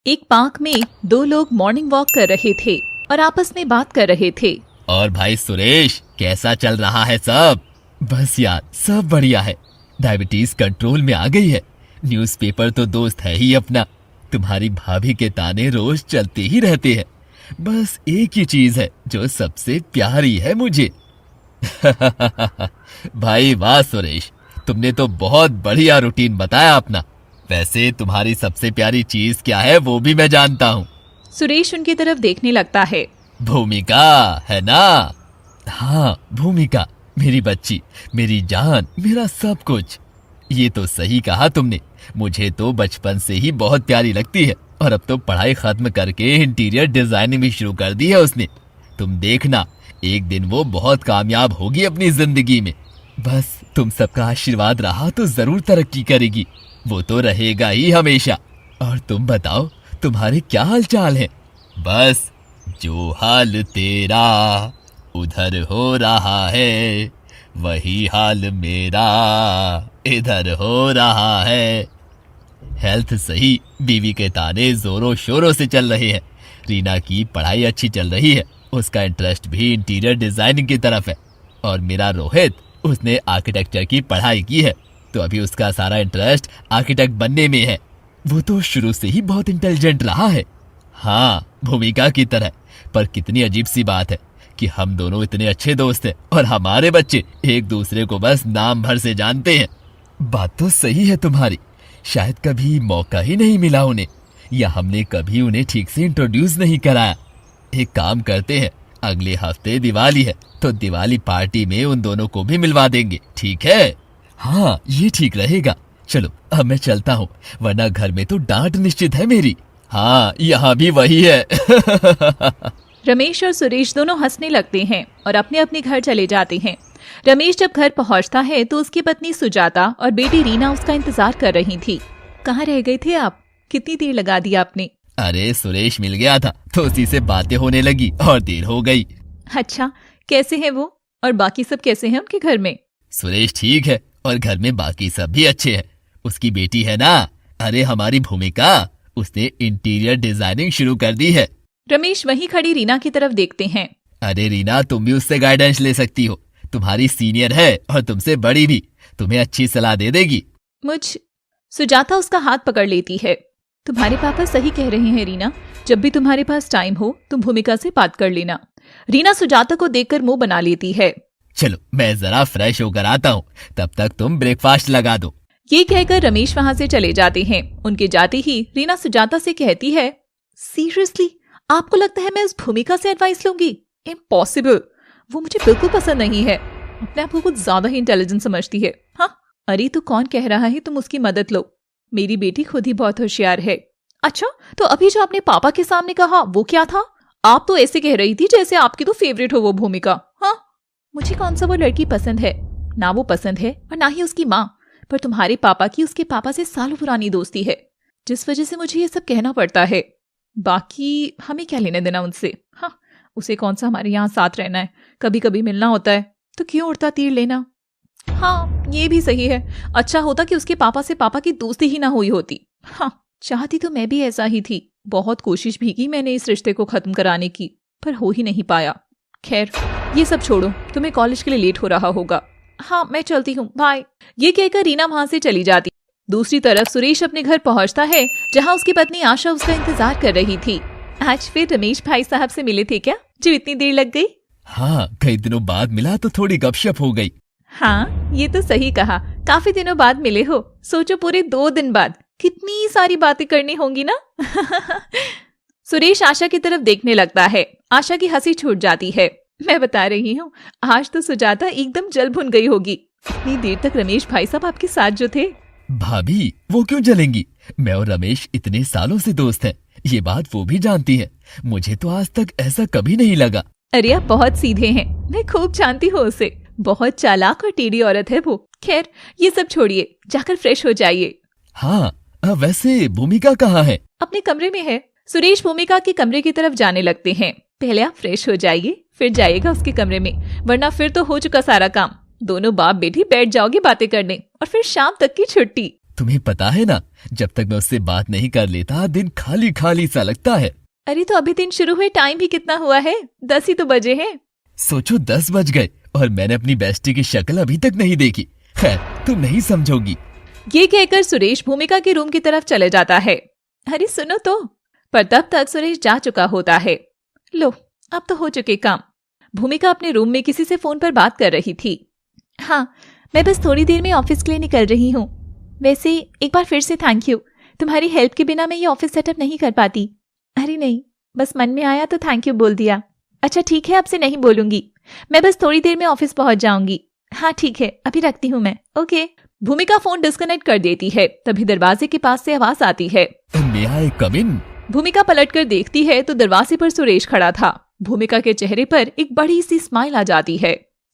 एक पार्क में दो लोग मॉर्निंग वॉक कर रहे थे और आपस में बात कर रहे थे। और भाई सुरेश, कैसा चल रहा है सब? बस यार, सब बढ़िया है। डायबिटीज कंट्रोल में आ गई है। न्यूज़पेपर तो दोस्त है ही अपना। तुम्हारी भाभी के ताने रोज चलते ही रहते हैं। बस एक ही चीज है जो सबसे प्यारी है मुझे। भाई वाह सुरेश, तुमने तो बहुत बढ़िया रूटीन बताया अपना। वैसे तुम्हारी सबसे प्यारी चीज क्या है वो भी मैं जानता हूँ। सुरेश उनकी तरफ देखने लगता है। भूमिका है ना? हाँ भूमिका, मेरी बच्ची, मेरी जान, मेरा सब कुछ। ये तो सही कहा तुमने। मुझे तो बचपन से ही बहुत प्यारी लगती है और अब तो पढ़ाई खत्म करके इंटीरियर डिजाइनिंग भी शुरू कर दी है उसने। तुम देखना, एक दिन वो बहुत कामयाब होगी अपनी जिंदगी में। बस तुम सबका आशीर्वाद रहा तो जरूर तरक्की करेगी। वो तो रहेगा ही हमेशा। और तुम बताओ, तुम्हारे क्या हाल चाल है? बस जो हाल तेरा उधर हो रहा है, वही हाल मेरा इधर हो रहा है। हेल्थ सही, बीवी के ताने जोरों शोरों से चल रहे हैं। रीना की पढ़ाई अच्छी चल रही है, उसका इंटरेस्ट भी इंटीरियर डिजाइनिंग की तरफ है। और मेरा रोहित, उसने आर्किटेक्चर की पढ़ाई की है, तो अभी उसका सारा इंटरेस्ट आर्किटेक्ट बनने में है। वो तो शुरू से ही बहुत इंटेलिजेंट रहा है। हाँ, भूमिका की तरह। पर कितनी अजीब सी बात है कि हम दोनों इतने अच्छे दोस्त हैं और हमारे बच्चे एक दूसरे को बस नाम भर से जानते हैं। बात तो सही है तुम्हारी। शायद कभी मौका ही नहीं मिला उन्हें, या हमने कभी उन्हें ठीक से इंट्रोड्यूस नहीं कराया। एक काम करते हैं, अगले हफ्ते दिवाली है तो दिवाली पार्टी में उन दोनों को भी मिलवा देंगे, ठीक है? हाँ, ये ठीक रहेगा। चलो अब मैं चलता हूँ, वरना घर में तो डांट निश्चित है मेरी। हाँ, यहाँ भी वही है। रमेश और सुरेश दोनों हंसने लगते हैं और अपने अपने घर चले जाते हैं। रमेश जब घर पहुंचता है तो उसकी पत्नी सुजाता और बेटी रीना उसका इंतजार कर रही थी। कहाँ रह गए थे आप? कितनी देर लगा दी आपने? अरे सुरेश मिल गया था तो उसी से बातें होने लगी और देर हो गई। अच्छा, कैसे है वो? और बाकी सब कैसे हैं उनके घर में? सुरेश ठीक है और घर में बाकी सब भी अच्छे हैं। उसकी बेटी है ना, अरे हमारी भूमिका, उसने इंटीरियर डिजाइनिंग शुरू कर दी है। रमेश वहीं खड़ी रीना की तरफ देखते हैं। अरे रीना, तुम भी उससे गाइडेंस ले सकती हो। तुम्हारी सीनियर है और तुमसे बड़ी भी, तुम्हें अच्छी सलाह दे देगी। सुजाता उसका हाथ पकड़ लेती है। तुम्हारे पापा सही कह रहे हैं रीना, जब भी तुम्हारे पास टाइम हो तुम भूमिका से बात कर लेना। रीना सुजाता को देखकर मुंह बना लेती है। चलो मैं जरा फ्रेश होकर आता हूँ, तब तक तुम ब्रेकफास्ट लगा दो। ये कहकर रमेश वहां से चले जाते हैं। उनके जाते ही रीना सुजाता से कहती है, सीरियसली आपको लगता है मैं उस भूमिका से एडवाइस लूंगी? इम्पॉसिबल, वो मुझे बिल्कुल पसंद नहीं है। अपने आप को कुछ ज्यादा ही इंटेलिजेंट समझती है। हाँ, अरे तो कौन कह रहा है तुम उसकी मदद लो? मेरी बेटी खुद ही बहुत होशियार है। अच्छा, तो अभी जो आपने पापा के सामने कहा वो क्या था? आप तो ऐसे कह रही थी जैसे आपकी तो फेवरेट हो वो भूमिका। हाँ, मुझे कौन सा वो लड़की पसंद है? ना वो पसंद है और ना ही उसकी माँ। पर तुम्हारे पापा की उसके पापा से सालों पुरानी दोस्ती है, जिस वजह से मुझे ये सब कहना पड़ता है। बाकी हमें क्या लेना देना उनसे? हाँ, उसे कौन सा हमारे यहाँ साथ रहना है? कभी कभी मिलना होता है तो क्यों उड़ता तीर लेना? हाँ, ये भी सही है। अच्छा होता कि उसके पापा से पापा की दोस्ती ही ना हुई होती। हाँ, चाहती तो मैं भी ऐसा ही थी। बहुत कोशिश भी की मैंने इस रिश्ते को खत्म कराने की, पर हो ही नहीं पाया। खैर, ये सब छोड़ो, तुम्हें कॉलेज के लिए लेट हो रहा होगा। हाँ, मैं चलती हूँ, बाय। ये कहकर रीना वहां से चली जाती। दूसरी तरफ सुरेश अपने घर पहुंचता है, जहां उसकी पत्नी आशा उसका इंतजार कर रही थी। आज फिर रमेश भाई साहब से मिले थे क्या, जो इतनी देर लग गई? हाँ, कई दिनों बाद मिला तो थोड़ी गपशप हो गई। हाँ, ये तो सही कहा, काफी दिनों बाद मिले हो। सोचो, पूरे 2 दिन बाद कितनी सारी बातें करनी होंगी ना। सुरेश आशा की तरफ देखने लगता है। आशा की हंसी छूट जाती है। मैं बता रही हूँ, आज तो सुजाता एकदम जल भुन गई होगी। इतनी देर तक रमेश भाई साहब आपके साथ जो थे। भाभी, वो क्यों जलेंगी? मैं और रमेश इतने सालों से दोस्त हैं, ये बात वो भी जानती है। मुझे तो आज तक ऐसा कभी नहीं लगा। अरे आप बहुत सीधे हैं, मैं खूब जानती हूँ उसे। बहुत चालाक और टेढ़ी औरत है वो। खैर, ये सब छोड़िए, जाकर फ्रेश हो जाइए। हाँ, वैसे भूमिका कहाँ है? अपने कमरे में है। सुरेश भूमिका के कमरे की तरफ जाने लगते हैं। पहले आप फ्रेश हो जाइए, फिर जाइएगा उसके कमरे में, वरना फिर तो हो चुका सारा काम। दोनों बाप बेटी बैठ जाओगे बातें करने और फिर शाम तक की छुट्टी। तुम्हें पता है ना, जब तक मैं उससे बात नहीं कर लेता दिन खाली खाली सा लगता है। अरे तो अभी दिन शुरू हुए टाइम भी कितना हुआ है? 10 ही तो बजे हैं। सोचो 10 बज गए और मैंने अपनी बेस्टी की शक्ल अभी तक नहीं देखी। खैर तुम नहीं समझोगी। ये कहकर सुरेश भूमिका के रूम की तरफ चले जाता है। अरे सुनो तो। पर तब तक सुरेश जा चुका होता है। लो अब तो हो चुके काम। भूमिका अपने रूम में किसी से फोन पर बात कर रही थी। हाँ, मैं बस थोड़ी देर में ऑफिस के लिए निकल रही हूँ। वैसे एक बार फिर से थैंक यू। तुम्हारी हेल्प के बिना मैं ये ऑफिस सेटअप नहीं कर पाती। अरे नहीं, बस मन में आया तो थैंक यू बोल दिया। अच्छा ठीक है, अब से नहीं बोलूंगी। मैं बस थोड़ी देर में ऑफिस पहुंच जाऊंगी। हाँ ठीक है, अभी रखती हूँ मैं। ओके। भूमिका फोन डिस्कनेक्ट कर देती है। तभी दरवाजे के पास से आवाज आती है। May I come in? भूमिका पलटकर देखती है तो दरवाजे पर सुरेश खड़ा था। भूमिका के चेहरे पर एक बड़ी सी स्माइल आ जाती है।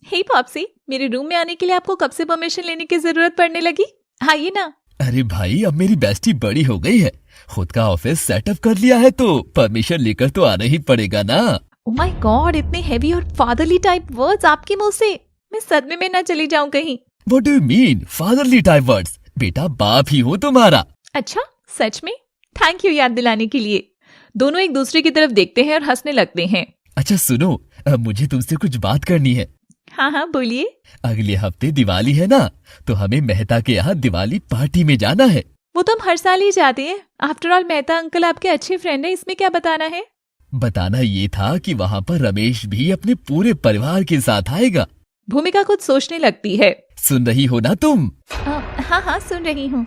हे पापसी, मेरे रूम में आने के लिए आपको कब से परमिशन लेने की जरूरत पड़ने लगी? आइए ना। अरे भाई, अब मेरी बेस्टी बड़ी हो गई है, खुद का ऑफिस सेटअप कर लिया है तो परमिशन लेकर तो आना ही पड़ेगा ना। ओह माय गॉड, इतने हेवी और फादरली टाइप वर्ड्स आपके मुंह से। मैं सदमे में ना चली जाऊं कहीं। What do you mean? Fatherly type words? बेटा बाप ही हूँ तुम्हारा। अच्छा सच में? थैंक यू याद दिलाने के लिए। दोनों एक दूसरे की तरफ देखते हैं और हंसने लगते हैं। अच्छा सुनो, मुझे तुमसे कुछ बात करनी है। हाँ हाँ बोलिए। अगले हफ्ते दिवाली है ना, तो हमें मेहता के यहाँ दिवाली पार्टी में जाना है। वो तो हम हर साल ही जाते हैं। आफ्टर ऑल मेहता अंकल आपके अच्छे फ्रेंड है, इसमें क्या बताना है? बताना ये था कि वहाँ पर रमेश भी अपने पूरे परिवार के साथ आएगा। भूमिका कुछ सोचने लगती है। सुन रही हो ना तुम? हाँ हाँ सुन रही हूँ।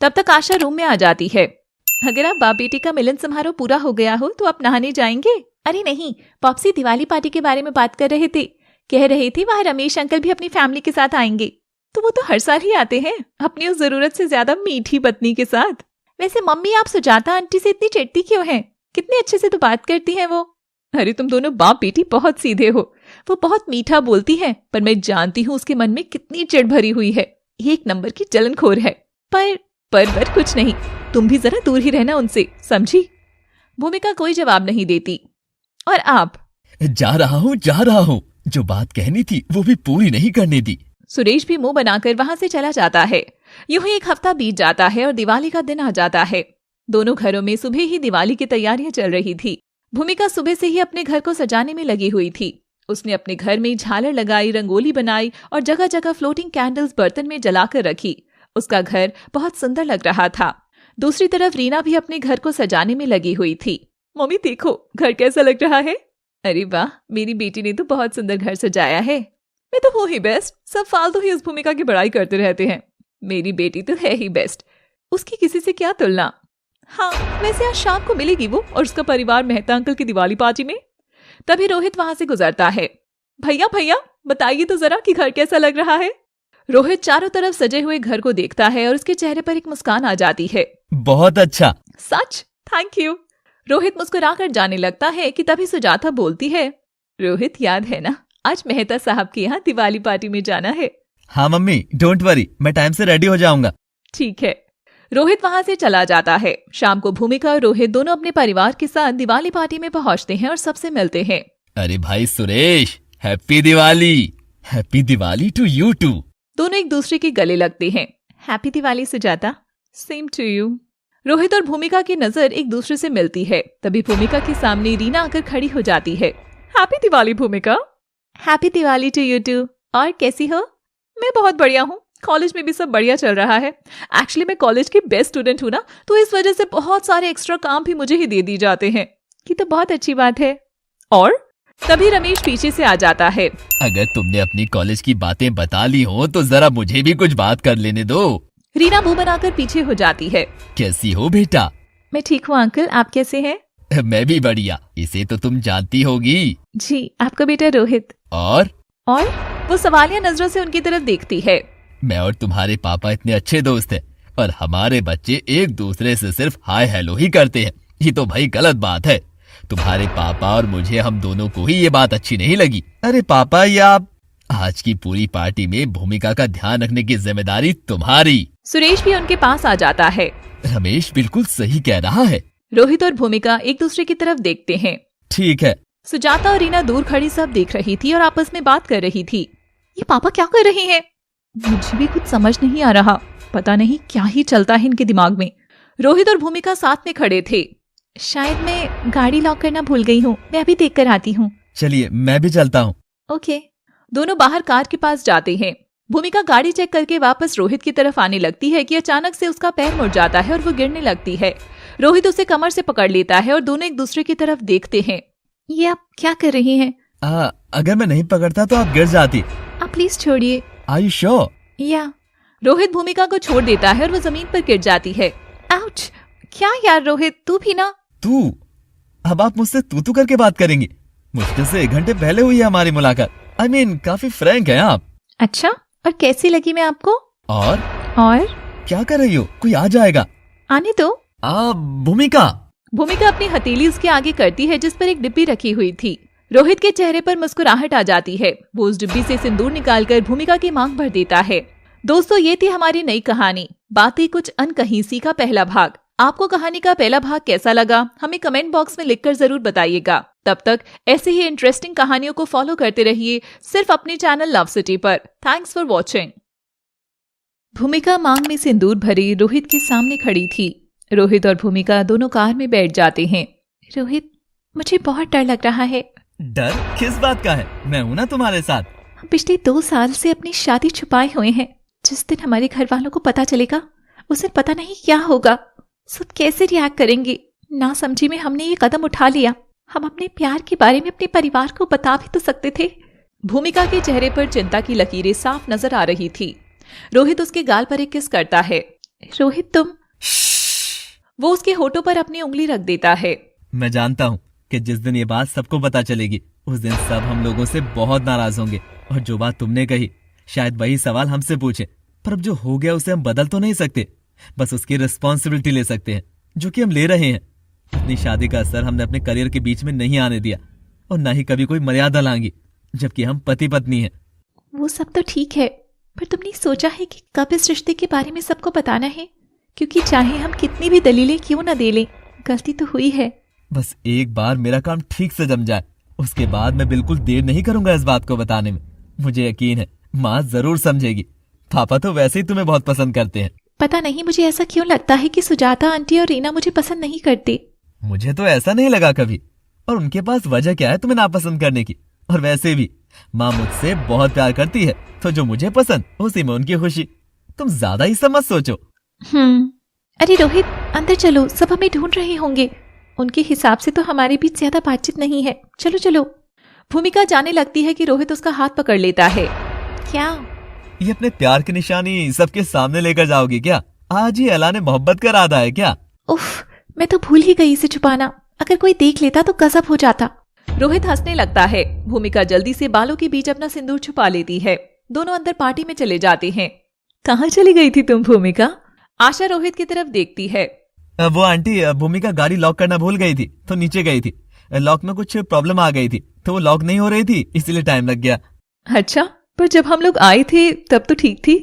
तब तक आशा रूम में आ जाती है। अगर आप बाप बेटी का मिलन समारोह पूरा हो गया हो तो आप नहाने जाएंगे? अरे नहीं, पॉप्सी दिवाली पार्टी के बारे में बात कर रहे थे। कह रहे थे वहाँ रमेश अंकल भी अपनी फैमिली के साथ आएंगे। तो वो तो हर साल ही आते हैं, अपनी उस जरूरत से ज्यादा मीठी पत्नी के साथ। वैसे मम्मी आप सुजाता आंटी से इतनी चिढ़ती क्यों हैं? कितने अच्छे से तो बात करती हैं वो। अरे तुम दोनों बाप बेटी बहुत सीधे हो। वो बहुत मीठा बोलती है, पर मैं जानती हूँ उसके मन में कितनी चिढ़ भरी हुई है। एक नंबर की जलनखोर है। पर कुछ नहीं, तुम भी जरा दूर ही रहना उनसे, समझी? भूमिका कोई जवाब नहीं देती। और आप? जा रहा हूँ। जो बात कहनी थी वो भी पूरी नहीं करने दी। सुरेश भी मुंह बनाकर वहां से चला जाता है। यूं ही एक हफ्ता बीत जाता है और दिवाली का दिन आ जाता है। दोनों घरों में सुबह ही दिवाली की तैयारियां चल रही थी। भूमिका सुबह से ही अपने घर को सजाने में लगी हुई थी। उसने अपने घर में झालर लगाई, रंगोली बनाई और जगह जगह फ्लोटिंग कैंडल्स बर्तन में जलाकर रखी। उसका घर बहुत सुंदर लग रहा था। दूसरी तरफ रीना भी अपने घर को सजाने में लगी हुई थी। मम्मी देखो घर कैसा लग रहा है। अरे वाह, मेरी बेटी ने तो बहुत सुंदर घर सजाया है। मैं तो हूँ ही बेस्ट। सब फालतू ही उस भूमिका की बड़ाई करते रहते हैं। मेरी बेटी तो है ही बेस्ट, उसकी किसी से क्या तुलना। हाँ वैसे आज शाम को मिलेगी वो और उसका परिवार मेहता अंकल की दिवाली पार्टी में। तभी रोहित वहां से गुजरता है। भैया बताइए तो जरा कि घर कैसा लग रहा है। रोहित चारों तरफ सजे हुए घर को देखता है और उसके चेहरे पर एक मुस्कान आ जाती है। बहुत अच्छा। सच? Thank you. रोहित मुस्कुराकर जाने लगता है कि तभी सुजाता बोलती है, रोहित याद है ना, आज मेहता साहब के यहाँ दिवाली पार्टी में जाना है। हाँ मम्मी, डोंट वरी, मैं टाइम से रेडी हो जाऊंगा। ठीक है। रोहित वहां से चला जाता है। शाम को भूमिका और रोहित दोनों अपने परिवार के साथ दिवाली पार्टी में पहुंचते हैं और सबसे मिलते हैं। अरे भाई Suresh, happy Diwali. Happy Diwali to you too. दोनों एक दूसरे के गले लगते हैं। Happy Diwali Sujata. Same to you. Rohit और भूमिका की नजर एक दूसरे से मिलती है। तभी भूमिका के सामने रीना आकर खड़ी हो जाती है। Happy Diwali Bhumika. Happy Diwali to you too. और कैसी हो? मैं बहुत बढ़िया हूँ। कॉलेज में भी सब बढ़िया चल रहा है। एक्चुअली मैं कॉलेज की बेस्ट स्टूडेंट हूँ ना, तो इस वजह से बहुत सारे एक्स्ट्रा काम भी मुझे ही दे दी जाते हैं। ये तो बहुत अच्छी बात है। और तभी रमेश पीछे से आ जाता है। अगर तुमने अपनी कॉलेज की बातें बता ली हो तो जरा मुझे भी कुछ बात कर लेने दो। रीना मुंह बनाकर पीछे हो जाती है। कैसी हो बेटा? मैं ठीक हूँ अंकल, आप कैसे हैं? मैं भी बढ़िया। इसे तो तुम जानती होगी। जी, आपका बेटा रोहित। और वो सवालिया नजरों से उनकी तरफ देखती है। मैं और तुम्हारे पापा इतने अच्छे दोस्त हैं और हमारे बच्चे एक दूसरे से सिर्फ हाय हेलो ही करते हैं। ये तो भाई गलत बात है। तुम्हारे पापा और मुझे, हम दोनों को ही ये बात अच्छी नहीं लगी। अरे पापा, ये आप, आज की पूरी पार्टी में भूमिका का ध्यान रखने की जिम्मेदारी तुम्हारी। सुरेश भी उनके पास आ जाता है। रमेश बिल्कुल सही कह रहा है। रोहित और भूमिका एक दूसरे की तरफ देखते हैं। ठीक है। सुजाता और रीना दूर खड़ी सब देख रही थी और आपस में बात कर रही थी। ये पापा क्या कर रहे हैं? मुझे भी कुछ समझ नहीं आ रहा। पता नहीं क्या ही चलता है इनके दिमाग में। रोहित और भूमिका साथ में खड़े थे। शायद मैं गाड़ी लॉक करना भूल गई हूँ, मैं अभी देख कर आती हूँ। चलिए मैं भी चलता हूँ। ओके। दोनों बाहर कार के पास जाते हैं। भूमिका गाड़ी चेक करके वापस रोहित की तरफ आने लगती है कि अचानक से उसका पैर मुड़ जाता है और वो गिरने लगती है। रोहित उसे कमर से पकड़ लेता है और दोनों एक दूसरे की तरफ देखते हैं। ये आप क्या कर रही हैं? अगर मैं नहीं पकड़ता तो आप गिर जाती। आप प्लीज छोड़िए। Are you sure? या रोहित भूमिका को छोड़ देता है और वो जमीन पर गिर जाती है। आउच! क्या यार रोहित, तू भी ना। तू? अब आप मुझसे तू करके बात करेंगी? मुश्किल से 1 घंटे पहले हुई है हमारी मुलाकात। I mean, काफी फ्रैंक हैं आप। अच्छा, और कैसी लगी मैं आपको? और क्या कर रही हो? कोई आ जाएगा। आने दो। भूमिका अपनी हथेली उसके आगे करती है जिस पर एक डिब्बी रखी हुई थी। रोहित के चेहरे पर मुस्कुराहट आ जाती है। वो उस डिब्बी से सिंदूर निकालकर भूमिका की मांग भर देता है। दोस्तों, ये थी हमारी नई कहानी बातें कुछ अनकहीं सी का पहला भाग। आपको कहानी का पहला भाग कैसा लगा हमें कमेंट बॉक्स में लिखकर जरूर बताइएगा। तब तक ऐसे ही इंटरेस्टिंग कहानियों को फॉलो करते रहिए सिर्फ अपने चैनल लव सिटी पर। Thanks for watching. भूमिका मांग में सिंदूर भरी रोहित के सामने खड़ी थी। रोहित और भूमिका दोनों कार में बैठ जाते हैं। रोहित, मुझे बहुत डर लग रहा है। डर किस बात का है? मैं हूं ना तुम्हारे साथ। हम पिछले 2 साल से अपनी शादी छुपाए हुए हैं। जिस दिन हमारे घर वालों को पता चलेगा उस दिन पता नहीं क्या होगा। सब कैसे रिएक्ट करेंगे। ना समझी में हमने ये कदम उठा लिया। हम अपने प्यार के बारे में अपने परिवार को बता भी तो सकते थे। भूमिका के चेहरे पर चिंता की लकीरें साफ नजर आ रही थी। रोहित उसके गाल पर एक किस करता है। रोहित, तुम। वो उसके होठों पर अपनी उंगली रख देता है। मैं जानता हूँ कि जिस दिन ये बात सबको पता चलेगी उस दिन सब हम लोगों से बहुत नाराज होंगे। और जो बात तुमने कही शायद वही सवाल हमसे पूछे, पर अब जो हो गया उसे हम बदल तो नहीं सकते। बस उसकी रिस्पॉन्सिबिलिटी ले सकते हैं, जो कि हम ले रहे हैं। अपनी शादी का असर हमने अपने करियर के बीच में नहीं आने दिया और ना ही कभी कोई मर्यादा लाएंगे, जबकि हम पति पत्नी हैं। वो सब तो ठीक है, पर तुमने सोचा है कि कब इस रिश्ते के बारे में सबको बताना है? क्योंकि चाहे हम कितनी भी दलीलें क्यों न दे लें, गलती तो हुई है। बस एक बार मेरा काम ठीक से जम जाए, उसके बाद मैं बिल्कुल देर नहीं करूंगा इस बात को बताने में। मुझे यकीन है माँ जरूर समझेगी। पापा तो वैसे ही तुम्हें बहुत पसंद करते हैं। पता नहीं मुझे ऐसा क्यों लगता है कि सुजाता आंटी और रीना मुझे पसंद नहीं करती। मुझे तो ऐसा नहीं लगा कभी। और उनके पास वजह क्या है तुम्हें नापसंद करने की? और वैसे भी माँ मुझसे बहुत प्यार करती है, तो जो मुझे पसंद उसी में उनकी खुशी। तुम ज्यादा ही समझ सोचो। अरे रोहित, अंदर चलो, सब हमें ढूंढ रहे होंगे। उनके हिसाब से तो हमारे बीच ज्यादा बातचीत नहीं है। चलो चलो। भूमिका जाने लगती है कि रोहित उसका हाथ पकड़ लेता है। क्या ये अपने प्यार की निशानी सबके सामने लेकर जाओगी क्या? आज ही अल्लाह ने मोहब्बत का इरादा है क्या? उफ, मैं तो भूल ही गई इसे छुपाना। अगर कोई देख लेता तो गजब हो जाता। रोहित हंसने लगता है। भूमिका जल्दी से बालों के बीच अपना सिंदूर छुपा लेती है। दोनों अंदर पार्टी में चले जाते हैं। कहाँ चली गई थी तुम भूमिका? आशा रोहित की तरफ देखती है। वो आंटी, भूमिका गाड़ी लॉक करना भूल गई थी तो नीचे गई थी। लॉक में कुछ प्रॉब्लम आ गई थी तो वो लॉक नहीं हो रही थी, इसलिए टाइम लग गया। अच्छा, पर जब हम लोग आए थे तब तो ठीक थी।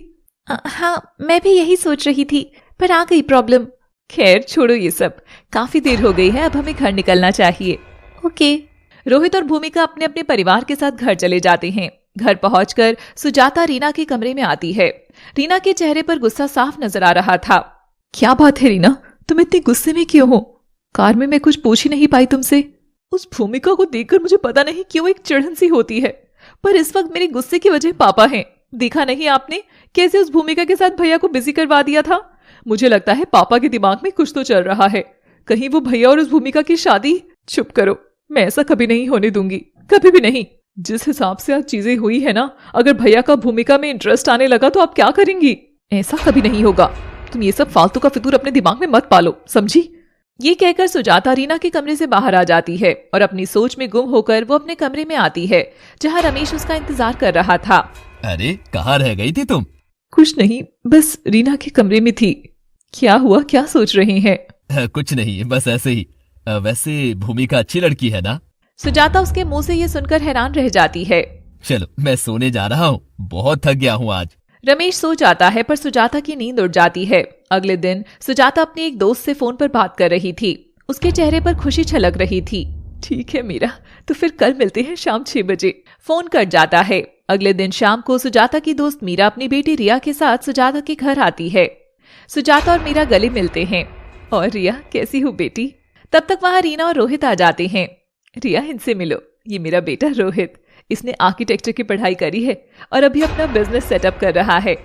हाँ, मैं भी यही सोच रही थी, पर आ गई प्रॉब्लम। खैर छोड़ो ये सब, काफी देर हो गई है, अब हमें घर निकलना चाहिए। ओके। रोहित और भूमिका अपने अपने परिवार के साथ घर चले जाते हैं। घर पहुंचकर सुजाता रीना के कमरे में आती है। रीना के चेहरे पर गुस्सा साफ नजर आ रहा था। क्या बात है रीना, तुम इतने गुस्से में क्यों हो? कार में मैं कुछ पूछ ही नहीं पाई तुमसे। उस भूमिका को देखकर मुझे पता नहीं क्यों एक चिढ़न सी होती है, पर इस वक्त मेरे गुस्से की वजह पापा हैं। देखा नहीं आपने कैसे उस भूमिका के साथ भैया को बिजी करवा दिया था? मुझे लगता है पापा के दिमाग में कुछ तो चल रहा है। कहीं वो भैया और उस भूमिका की शादी। चुप करो, मैं ऐसा कभी नहीं होने दूंगी, कभी भी नहीं। जिस हिसाब से आज चीजें हुई है ना, अगर भैया का भूमिका में इंटरेस्ट आने लगा तो आप क्या करेंगी? ऐसा कभी नहीं होगा। तुम ये सब फालतू का फितूर अपने दिमाग में मत पालो, समझी? ये कहकर सुजाता रीना के कमरे से बाहर आ जाती है और अपनी सोच में गुम होकर वो अपने कमरे में आती है, जहाँ रमेश उसका इंतजार कर रहा था। अरे कहाँ रह गई थी तुम? कुछ नहीं, बस रीना के कमरे में थी। क्या हुआ, क्या सोच रही हैं? कुछ नहीं, बस ऐसे ही। वैसे भूमिका अच्छी लड़की है ना? सुजाता उसके मुंह से ये सुनकर हैरान रह जाती है। चलो मैं सोने जा रहा हूँ, बहुत थक गया हूँ आज। रमेश सो जाता है, पर सुजाता की नींद उड़ जाती है। अगले दिन सुजाता अपने एक दोस्त से फोन पर बात कर रही थी। उसके चेहरे पर खुशी छलक रही थी। ठीक है मीरा, तो फिर कल मिलते हैं शाम 6 बजे। फोन कट जाता है। अगले दिन शाम को सुजाता की दोस्त मीरा अपनी बेटी रिया के साथ सुजाता के घर आती है। सुजाता और मीरा गले मिलते हैं। और रिया, कैसी हो बेटी? तब तक वहां रीना और रोहित आ जाते हैं। रिया, इनसे मिलो, ये मेरा बेटा रोहित, इसने आर्किटेक्चर की पढ़ाई करी है और अभी अपना बिजनेस सेटअप कर रहा है।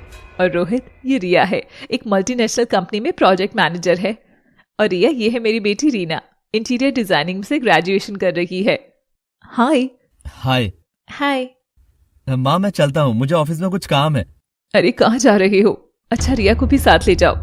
और रोहित, ये रिया है, एक मल्टीनेशनल कंपनी में प्रोजेक्ट मैनेजर है। और रिया, ये है मेरी बेटी रीना, इंटीरियर डिजाइनिंग से ग्रेजुएशन कर रही है। हाय। हाय। हाय। माँ, मैं चलता हूँ, मुझे ऑफिस में कुछ काम है। अरे कहाँ जा रहे हो? अच्छा, रिया को भी साथ ले जाओ,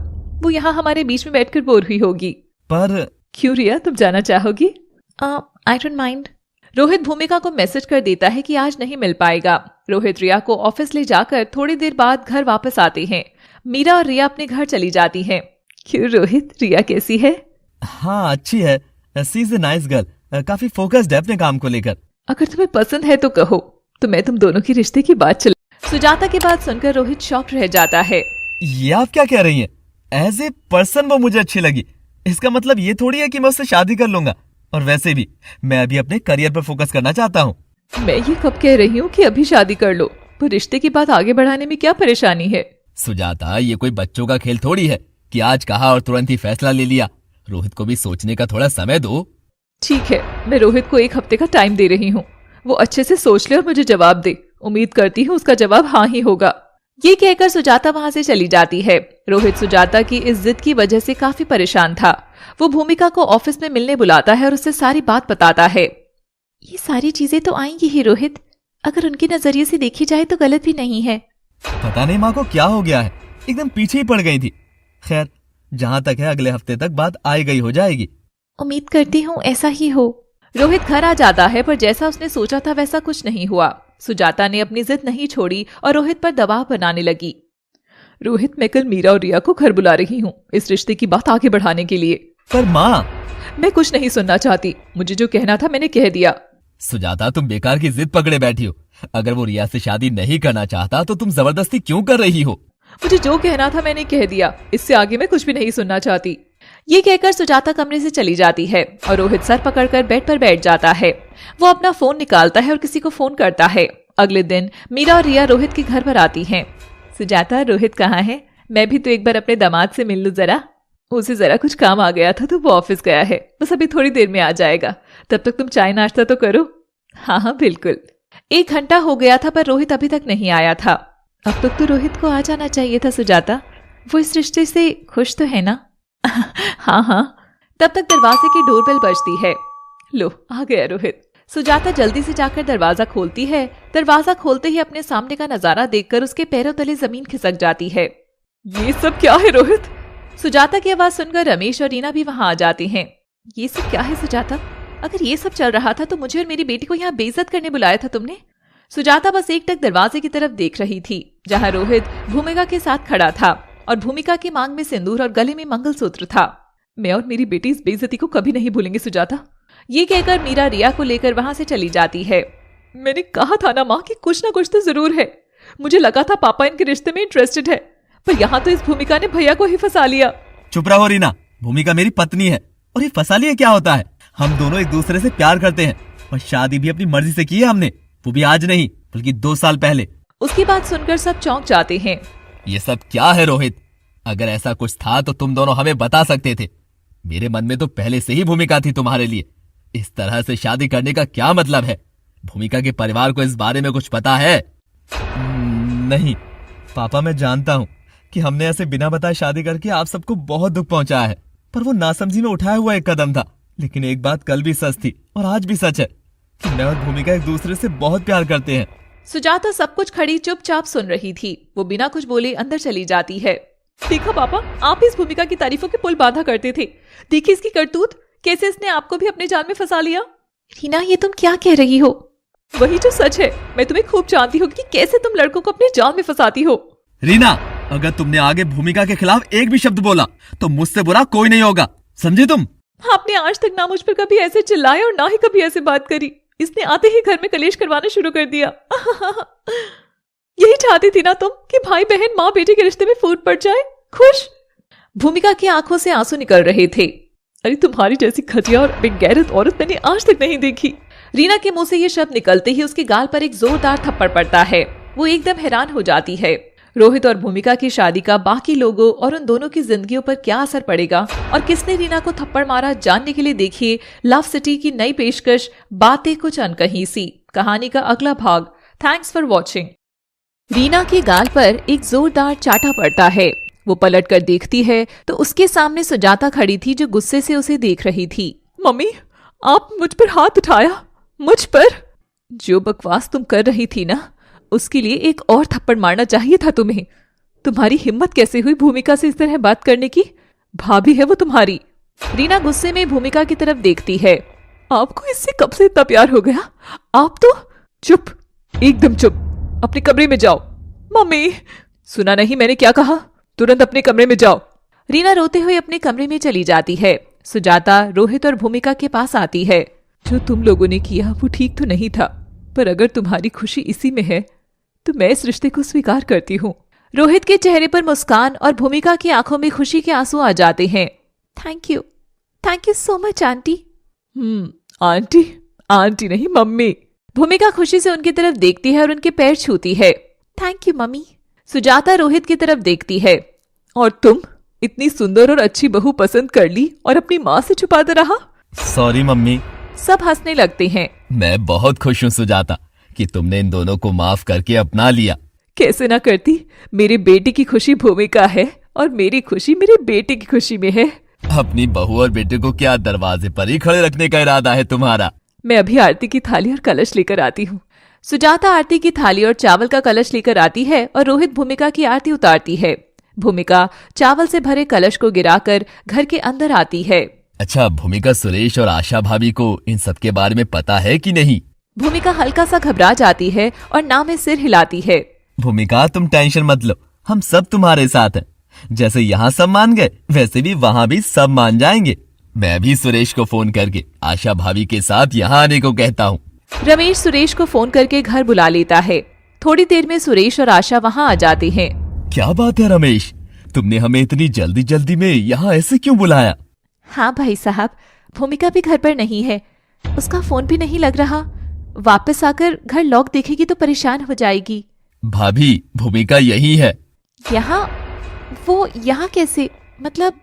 वो यहाँ हमारे बीच में बैठकर बोर हुई होगी। पर क्यों रिया, तुम जाना चाहोगी? I don't mind. Rohit Bhumika को मैसेज कर देता है कि आज नहीं मिल पाएगा। रोहित रिया को ऑफिस ले जाकर थोड़ी देर बाद घर वापस आते हैं। मीरा और रिया अपने घर चली जाती हैं। क्यों रोहित, रिया कैसी है? हाँ, अच्छी है, she is a nice girl, काफी फोकस्ड है अपने काम को लेकर। अगर तुम्हें पसंद है तो कहो, तो मैं तुम दोनों की रिश्ते की बात चला। सुजाता की बात सुनकर रोहित शॉक रह जाता है। ये आप क्या कह रही हैं? एज ए पर्सन वो मुझे अच्छी लगी, इसका मतलब ये थोड़ी है कि मैं उससे शादी कर लूंगा। और वैसे भी मैं अभी अपने करियर पर फोकस करना चाहता हूँ। मैं ये कब कह रही हूँ कि अभी शादी कर लो, पर रिश्ते की बात आगे बढ़ाने में क्या परेशानी है? सुजाता, ये कोई बच्चों का खेल थोड़ी है कि आज कहा और तुरंत ही फैसला ले लिया। रोहित को भी सोचने का थोड़ा समय दो। ठीक है, मैं रोहित को 1 हफ्ते का टाइम दे रही हूँ, वो अच्छे से सोच ले और मुझे जवाब दे। उम्मीद करती हूँ उसका जवाब हाँ ही होगा। ये कहकर सुजाता वहां से चली जाती है। रोहित सुजाता की इस जिद की वजह से काफी परेशान था। वो भूमिका को ऑफिस में मिलने बुलाता है और उससे सारी बात बताता है। ये सारी चीजें तो आएंगी ही रोहित, अगर उनके नजरिए से देखी जाए तो गलत भी नहीं है। पता नहीं माँ को क्या हो गया है, एकदम पीछे ही पड़ गई थी। खैर, जहाँ तक है अगले हफ्ते तक बात आई गई हो जाएगी। उम्मीद करती हूँ ऐसा ही हो। रोहित घर आ जाता है, पर जैसा उसने सोचा था वैसा कुछ नहीं हुआ। सुजाता ने अपनी जिद नहीं छोड़ी और रोहित पर दबाव बनाने लगी। रोहित, मैं कल मीरा और रिया को घर बुला रही हूँ इस रिश्ते की बात आगे बढ़ाने के लिए। पर माँ, मैं कुछ नहीं सुनना चाहती, मुझे जो कहना था मैंने कह दिया। सुजाता, तुम बेकार की जिद पकड़े बैठी हो। अगर वो रिया से शादी नहीं करना चाहता तो तुम जबरदस्ती क्यों कर रही हो? मुझे जो कहना था मैंने कह दिया, इससे आगे मैं कुछ भी नहीं सुनना चाहती। ये कहकर सुजाता कमरे से चली जाती है और रोहित सर पकड़कर बेड पर बैठ जाता है। वो अपना फोन निकालता है और किसी को फोन करता है। अगले दिन मीरा और रिया रोहित के घर पर आती हैं। सुजाता, रोहित कहाँ है? मैं भी तो एक बार अपने दामाद से मिल लूं जरा। उसे जरा कुछ काम आ गया था तो वो ऑफिस गया है, बस अभी थोड़ी देर में आ जाएगा। तब तक तुम चाय नाश्ता तो करो। हाँ हाँ बिल्कुल। 1 घंटा हो गया था पर रोहित अभी तक नहीं आया था। अब तक तो रोहित को आ जाना चाहिए था सुजाता, वो इस रिश्ते से खुश तो है ना? हाँ हाँ। तब तक दरवाजे की डोरबेल बजती है। लो, आ गया रोहित। सुजाता जल्दी से जाकर दरवाजा खोलती है। दरवाजा खोलते ही अपने सामने का नजारा देखकर उसके पैरों तले जमीन खिसक जाती है। ये सब क्या है रोहित? सुजाता की आवाज सुनकर रमेश और रीना भी वहां आ जाते हैं। ये सब क्या है सुजाता? अगर ये सब चल रहा था तो मुझे और मेरी बेटी को यहाँ बेइज्जत करने बुलाया था तुमने? सुजाता बस एकटक दरवाजे की तरफ देख रही थी जहाँ रोहित भूमिका के साथ खड़ा था और भूमिका की मांग में सिंदूर और गले में मंगलसूत्र था। मैं और मेरी बेटी इस बेइज्जती को कभी नहीं भूलेंगे सुजाता। ये कहकर मीरा रिया को लेकर वहां से चली जाती है। मैंने कहा था ना माँ कि कुछ ना कुछ तो जरूर है। मुझे लगा था पापा इनके रिश्ते में इंटरेस्टेड है, पर यहाँ तो इस भूमिका ने भैया को ही फंसा लिया। चुप रहो रीना, भूमिका मेरी पत्नी है और ये फंसा लिया क्या होता है? हम दोनों एक दूसरे से प्यार करते हैं और शादी भी अपनी मर्जी से की है हमने, वो भी आज नहीं बल्कि 2 साल पहले। उसकी बात सुनकर सब चौंक जाते हैं। ये सब क्या है रोहित? अगर ऐसा कुछ था तो तुम दोनों हमें बता सकते थे। मेरे मन में तो पहले से ही भूमिका थी तुम्हारे लिए। इस तरह से शादी करने का क्या मतलब है? भूमिका के परिवार को इस बारे में कुछ पता है? नहीं पापा, मैं जानता हूँ कि हमने ऐसे बिना बताए शादी करके आप सबको बहुत दुख पहुंचाया है, पर वो नासमझी में उठाया हुआ एक कदम था। लेकिन एक बात कल भी सच थी और आज भी सच है कि मैं और भूमिका एक दूसरे से बहुत प्यार करते हैं। सुजाता सब कुछ खड़ी चुपचाप सुन रही थी। वो बिना कुछ बोले अंदर चली जाती है। देखा पापा, आप इस भूमिका की तारीफों के पुल बांधा करते थे। देखिए इसकी करतूत, कैसे इसने आपको भी अपने जाल में फंसा लिया। रीना, ये तुम क्या कह रही हो? वही जो सच है। मैं तुम्हें खूब जानती हूँ कि कैसे तुम लड़कों को अपने जाल में फंसाती हो। रीना, अगर तुमने आगे भूमिका के खिलाफ एक भी शब्द बोला तो मुझसे बुरा कोई नहीं होगा, समझे तुम? आपने आज तक ना मुझ पर कभी ऐसे चिल्लाया और ना ही कभी ऐसे बात करी। इसने आते ही घर में कलेश करवाना शुरू कर दिया। यही चाहती थी ना तुम कि भाई बहन माँ बेटी के रिश्ते में फूट पड़ जाए? खुश? भूमिका की आंखों से आंसू निकल रहे थे। अरे तुम्हारी जैसी घटिया और बेगैरत औरत मैंने आज तक नहीं देखी। रीना के मुंह से ये शब्द निकलते ही उसके गाल पर एक जोरदार थप्पड़ पड़ता है। वो एकदम हैरान हो जाती है। रोहित और भूमिका की शादी का बाकी लोगों और उन दोनों की जिंदगियों पर क्या असर पड़ेगा और किसने रीना को थप्पड़ मारा, जानने के लिए देखिए लव सिटी की नई पेशकश बातें कुछ अनकही सी, कहानी का अगला भाग। Thanks for watching. रीना के गाल पर एक जोरदार चाटा पड़ता है। वो पलट कर देखती है तो उसके सामने सुजाता खड़ी थी जो गुस्से से उसे देख रही थी। मम्मी, आप मुझ पर हाथ उठाया? मुझ पर? जो बकवास तुम कर रही थी ना, उसके लिए एक और थप्पड़ मारना चाहिए था तुम्हें। तुम्हारी हिम्मत कैसे हुई भूमिका से इस तरह बात करने की? भाभी है वो तुम्हारी। रीना गुस्से में भूमिका की तरफ देखती है। आपको इससे कब से इतना प्यार हो गया? आप तो चुप, एकदम चुप, अपने कमरे में जाओ। मम्मी, सुना नहीं मैंने क्या कहा? तुरंत अपने कमरे में जाओ। रीना रोते हुए अपने कमरे में चली जाती है। सुजाता रोहित और भूमिका के पास आती है। जो तुम लोगों ने किया वो ठीक तो नहीं था, पर अगर तुम्हारी खुशी इसी में है तो मैं इस रिश्ते को स्वीकार करती हूँ। रोहित के चेहरे पर मुस्कान और भूमिका की आंखों में खुशी के आंसू आ जाते हैं। Thank you so much aunty. Aunty? Aunty नहीं, मम्मी। भूमिका खुशी से उनकी तरफ देखती है और उनके पैर छूती है। Thank you mummy. Sujata Rohit की तरफ देखती है। और तुम इतनी सुंदर और अच्छी बहू पसंद कर ली और अपनी माँ से छुपाता रहा? Sorry mummy. सब हंसने लगते हैं। मैं बहुत खुश हूँ सुजाता कि तुमने इन दोनों को माफ करके अपना लिया। कैसे ना करती, मेरे बेटे की खुशी भूमिका है और मेरी खुशी मेरे बेटे की खुशी में है। अपनी बहू और बेटे को क्या दरवाजे पर ही खड़े रखने का इरादा है तुम्हारा? मैं अभी आरती की थाली और कलश लेकर आती हूँ। सुजाता आरती की थाली और चावल का कलश लेकर आती है और रोहित भूमिका की आरती उतारती है। भूमिका चावल से भरे कलश को गिराकर घर के अंदर आती है। अच्छा, भूमिका सुरेश और आशा भाभी को इन सब के बारे में पता है कि नहीं? भूमिका हल्का सा घबरा जाती है और ना में सिर हिलाती है। भूमिका, तुम टेंशन मत लो, हम सब तुम्हारे साथ हैं। जैसे यहाँ सब मान गए वैसे भी वहाँ भी सब मान जाएंगे। मैं भी सुरेश को फोन करके आशा भाभी के साथ यहाँ आने को कहता हूँ। रमेश सुरेश को फोन करके घर बुला लेता है। थोड़ी देर में सुरेश और आशा वहाँ आ जाते हैं। क्या बात है रमेश, तुमने हमें इतनी जल्दी जल्दी में यहाँ ऐसे क्यों बुलाया? हाँ भाई साहब, भूमिका भी घर पर नहीं है, उसका फोन भी नहीं लग रहा। वापस आकर घर लॉक देखेगी तो परेशान हो जाएगी। भाभी, भूमिका यही है। यहाँ? वो यहाँ कैसे? मतलब?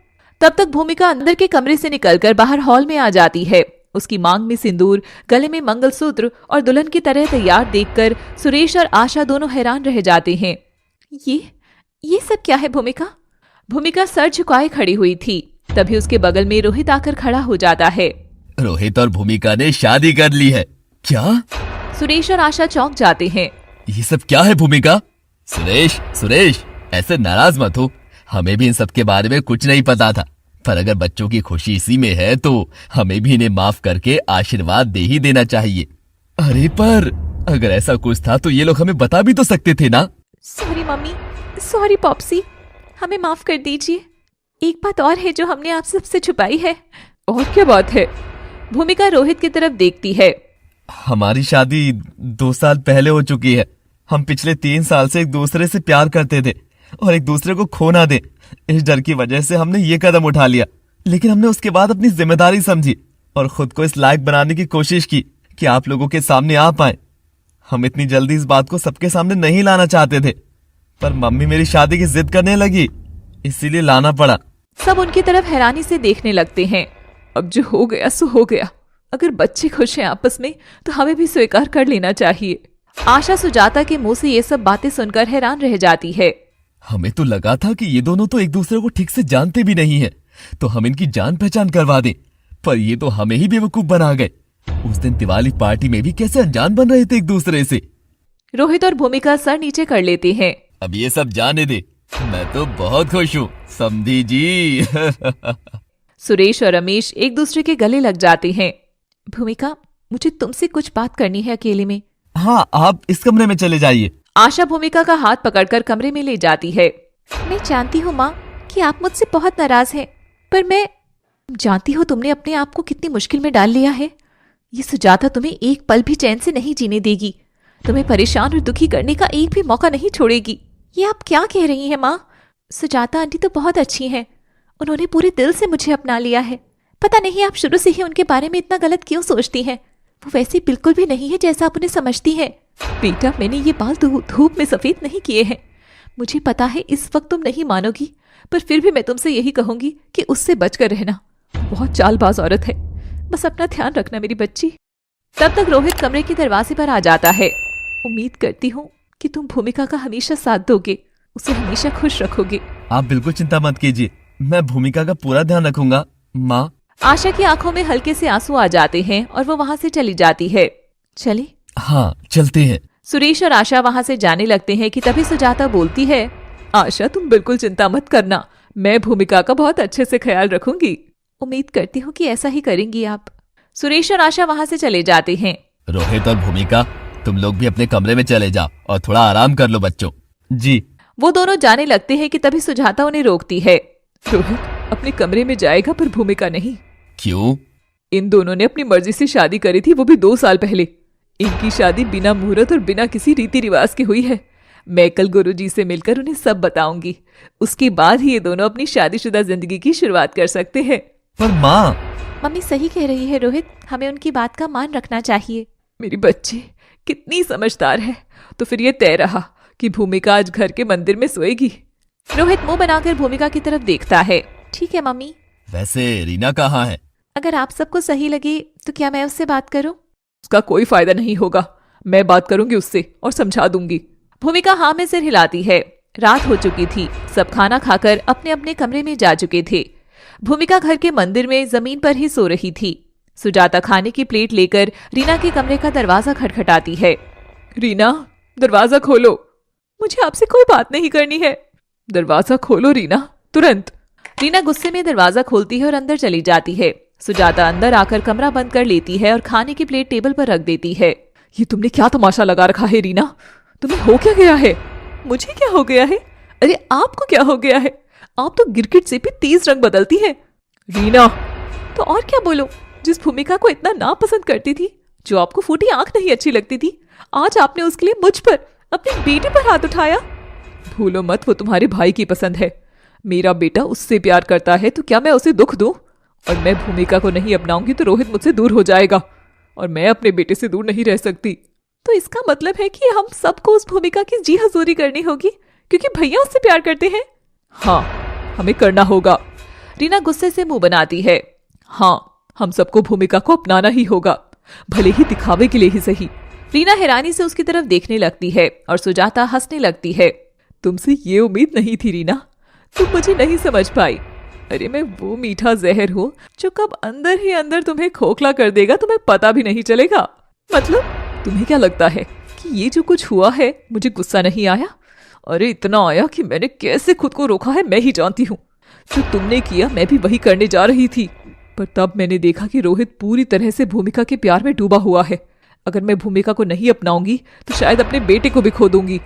तब तक भूमिका अंदर के कमरे से निकलकर बाहर हॉल में आ जाती है। उसकी मांग में सिंदूर, गले में मंगलसूत्र और दुल्हन की तरह तैयार देखकर सुरेश और आशा दोनों हैरान रह जाते हैं। ये सब क्या है भूमिका? भूमिका सर झुकाए खड़ी हुई थी। तभी उसके बगल में रोहित आकर खड़ा हो जाता है। रोहित और भूमिका ने शादी कर ली है क्या? सुरेश और आशा चौंक जाते हैं। ये सब क्या है भूमिका? सुरेश, ऐसे नाराज मत हो, हमें भी इन सब के बारे में कुछ नहीं पता था, पर अगर बच्चों की खुशी इसी में है तो हमें भी इन्हें माफ करके आशीर्वाद दे ही देना चाहिए। अरे पर अगर ऐसा कुछ था तो ये लोग हमें बता भी तो सकते थे ना। सॉरी मम्मी, सॉरी पॉप्सी, हमें माफ कर दीजिए। एक बात और है जो हमने आप सबसे छुपाई है। और क्या बात है? भूमिका रोहित की तरफ देखती है। हमारी शादी 2 साल पहले हो चुकी है। हम पिछले 3 साल से एक दूसरे से प्यार करते थे और एक दूसरे को खो ना दे, इस डर की वजह से हमने ये कदम उठा लिया। लेकिन हमने उसके बाद अपनी जिम्मेदारी समझी और खुद को इस लायक बनाने की कोशिश की कि आप लोगों के सामने आ पाए। हम इतनी जल्दी इस बात को सबके सामने नहीं लाना चाहते थे, पर मम्मी मेरी शादी की जिद करने लगी, इसीलिए लाना पड़ा। सब उनकी तरफ हैरानी से देखने लगते हैं। अब जो हो गया सो हो गया। अगर बच्चे खुश हैं आपस में तो हमें भी स्वीकार कर लेना चाहिए। आशा सुजाता के मुंह से ये सब बातें सुनकर हैरान रह जाती है। हमें तो लगा था कि ये दोनों तो एक दूसरे को ठीक से जानते भी नहीं है, तो हम इनकी जान पहचान करवा दें, पर ये तो हमें ही बेवकूफ बना गए। उस दिन दिवाली पार्टी में भी कैसे अनजान बन रहे थे एक दूसरे से। रोहित और भूमिका सर नीचे कर लेते हैं। अब ये सब जाने दे, मैं तो बहुत खुश हूँ समधी जी। सुरेश और रमेश एक दूसरे के गले लग जाते हैं। भूमिका, मुझे तुमसे कुछ बात करनी है अकेले में। हाँ, आप इस कमरे में चले जाइए। आशा भूमिका का हाथ पकड़कर कमरे में ले जाती है। मैं जानती हूँ माँ कि आप मुझसे बहुत नाराज हैं, पर मैं जानती हूँ तुमने अपने आप को कितनी मुश्किल में डाल लिया है। ये सुजाता तुम्हें एक पल भी चैन से नहीं जीने देगी, तुम्हें परेशान और दुखी करने का एक भी मौका नहीं छोड़ेगी। ये आप क्या कह रही हैं माँ? सुजाता आंटी तो बहुत अच्छी हैं, उन्होंने पूरे दिल से मुझे अपना लिया है। पता नहीं आप शुरू से ही उनके बारे में इतना गलत क्यों सोचती हैं। वो वैसे बिल्कुल भी नहीं है जैसा आप उन्हें समझती हैं। बेटा, मैंने ये बाल धूप में सफेद नहीं किए हैं, मुझे पता है इस वक्त तुम नहीं मानोगी, पर फिर भी मैं तुमसे यही कहूंगी कि उससे बचकर रहना। बहुत चालबाज औरत है। बस अपना ध्यान रखना मेरी बच्ची। तब तक रोहित कमरे के दरवाजे पर आ जाता है। उम्मीद करती हूँ कि तुम भूमिका का हमेशा साथ दोगे, उसे हमेशा खुश रखोगे। आप बिल्कुल चिंता मत कीजिए, मैं भूमिका का पूरा ध्यान रखूंगा माँ। आशा की आंखों में हल्के से आंसू आ जाते हैं और वो वहाँ से चली जाती है। चले? हाँ चलते हैं। सुरेश और आशा वहाँ से जाने लगते हैं कि तभी सुजाता बोलती है, आशा तुम बिल्कुल चिंता मत करना, मैं भूमिका का बहुत अच्छे से ख्याल रखूंगी। उम्मीद करती हूँ कि ऐसा ही करेंगी आप। सुरेश और आशा वहाँ से चले जाते हैं। रोहित और भूमिका तुम लोग भी अपने कमरे में चले जाओ और थोड़ा आराम कर लो बच्चों। जी। वो दोनों जाने लगते हैं कि तभी सुजाता उन्हें रोकती है। रोहित अपने कमरे में जाएगा पर भूमिका नहीं। क्यों? इन दोनों ने अपनी मर्जी से शादी करी थी, वो भी 2 साल पहले। इनकी शादी बिना मुहूर्त और बिना किसी रीति रिवाज के हुई है। मैं कल गुरुजी से मिलकर उन्हें सब बताऊंगी। उसके बाद ही ये दोनों अपनी शादीशुदा जिंदगी की शुरुआत कर सकते हैं। पर माँ। मम्मी सही कह रही है रोहित, हमें उनकी बात का मान रखना चाहिए। मेरी बच्ची कितनी समझदार है। तो फिर ये तय रहा कि भूमिका आज घर के मंदिर में सोएगी। रोहित मुंह बनाकर भूमिका की तरफ देखता है। ठीक है मम्मी। वैसे रीना कहाँ है? अगर आप सबको सही लगे तो क्या मैं उससे बात करूं? उसका कोई फायदा नहीं होगा, मैं बात करूंगी उससे और समझा दूंगी। भूमिका हाँ में सिर हिलाती है। रात हो चुकी थी, सब खाना खाकर अपने अपने कमरे में जा चुके थे। भूमिका घर के मंदिर में जमीन पर ही सो रही थी। सुजाता खाने की प्लेट लेकर रीना के कमरे का दरवाजा खटखटाती है। रीना दरवाजा खोलो, मुझे आपसे कोई बात नहीं करनी है। दरवाजा खोलो रीना, तुरंत। रीना गुस्से में दरवाजा खोलती है और अंदर चली जाती है। सुजाता अंदर आकर कमरा बंद कर लेती है और खाने की प्लेट टेबल पर रख देती है। ये तुमने क्या तमाशा लगा रखा है रीना? तुम्हें हो क्या गया है? मुझे क्या हो गया है? अरे आपको क्या हो गया है? आप तो गिरगिट से भी तेज रंग बदलती है। रीना तो और क्या बोलो, जिस भूमिका को इतना नापसंद करती थी, जो आपको फूटी आंख नहीं अच्छी लगती थी, आज आपने उसके लिए मुझ पर, अपने बेटे पर हाथ उठाया। भूलो मत वो तुम्हारे भाई की पसंद है। मेरा बेटा उससे प्यार करता है तो क्या मैं उसे दुख दूं? और मैं भूमिका को नहीं अपनाऊंगी तो रोहित मुझसे दूर हो जाएगा और मैं अपने बेटे से दूर नहीं रह सकती। तो इसका मतलब है कि हम सबको उस भूमिका की जी हजूरी करनी होगी क्योंकि भैया उससे प्यार करते हैं। हाँ हमें करना होगा। रीना गुस्से से मुंह बनाती है। हाँ हम सबको भूमिका को अपनाना ही होगा, भले ही दिखावे के लिए ही सही। रीना हैरानी से उसकी तरफ देखने लगती है और सुजाता हंसने लगती है। तुमसे ये उम्मीद नहीं थी रीना, तुम मुझे नहीं समझ पाई। अरे मैं वो मीठा जहर हूँ जो कब अंदर ही अंदर तुम्हें खोखला कर देगा, तुम्हें पता भी नहीं चलेगा। मतलब तुम्हें क्या लगता है कि ये जो कुछ हुआ है मुझे गुस्सा नहीं आया? अरे इतना आया कि मैंने कैसे खुद को रोका है मैं ही जानती हूँ। जो तुमने किया मैं भी वही करने जा रही थी, पर तब मैंने देखा कि रोहित पूरी तरह से भूमिका के प्यार में डूबा हुआ है। अगर मैं भूमिका को नहीं अपनाऊंगी तो शायद अपने बेटे को भी खो दूंगी,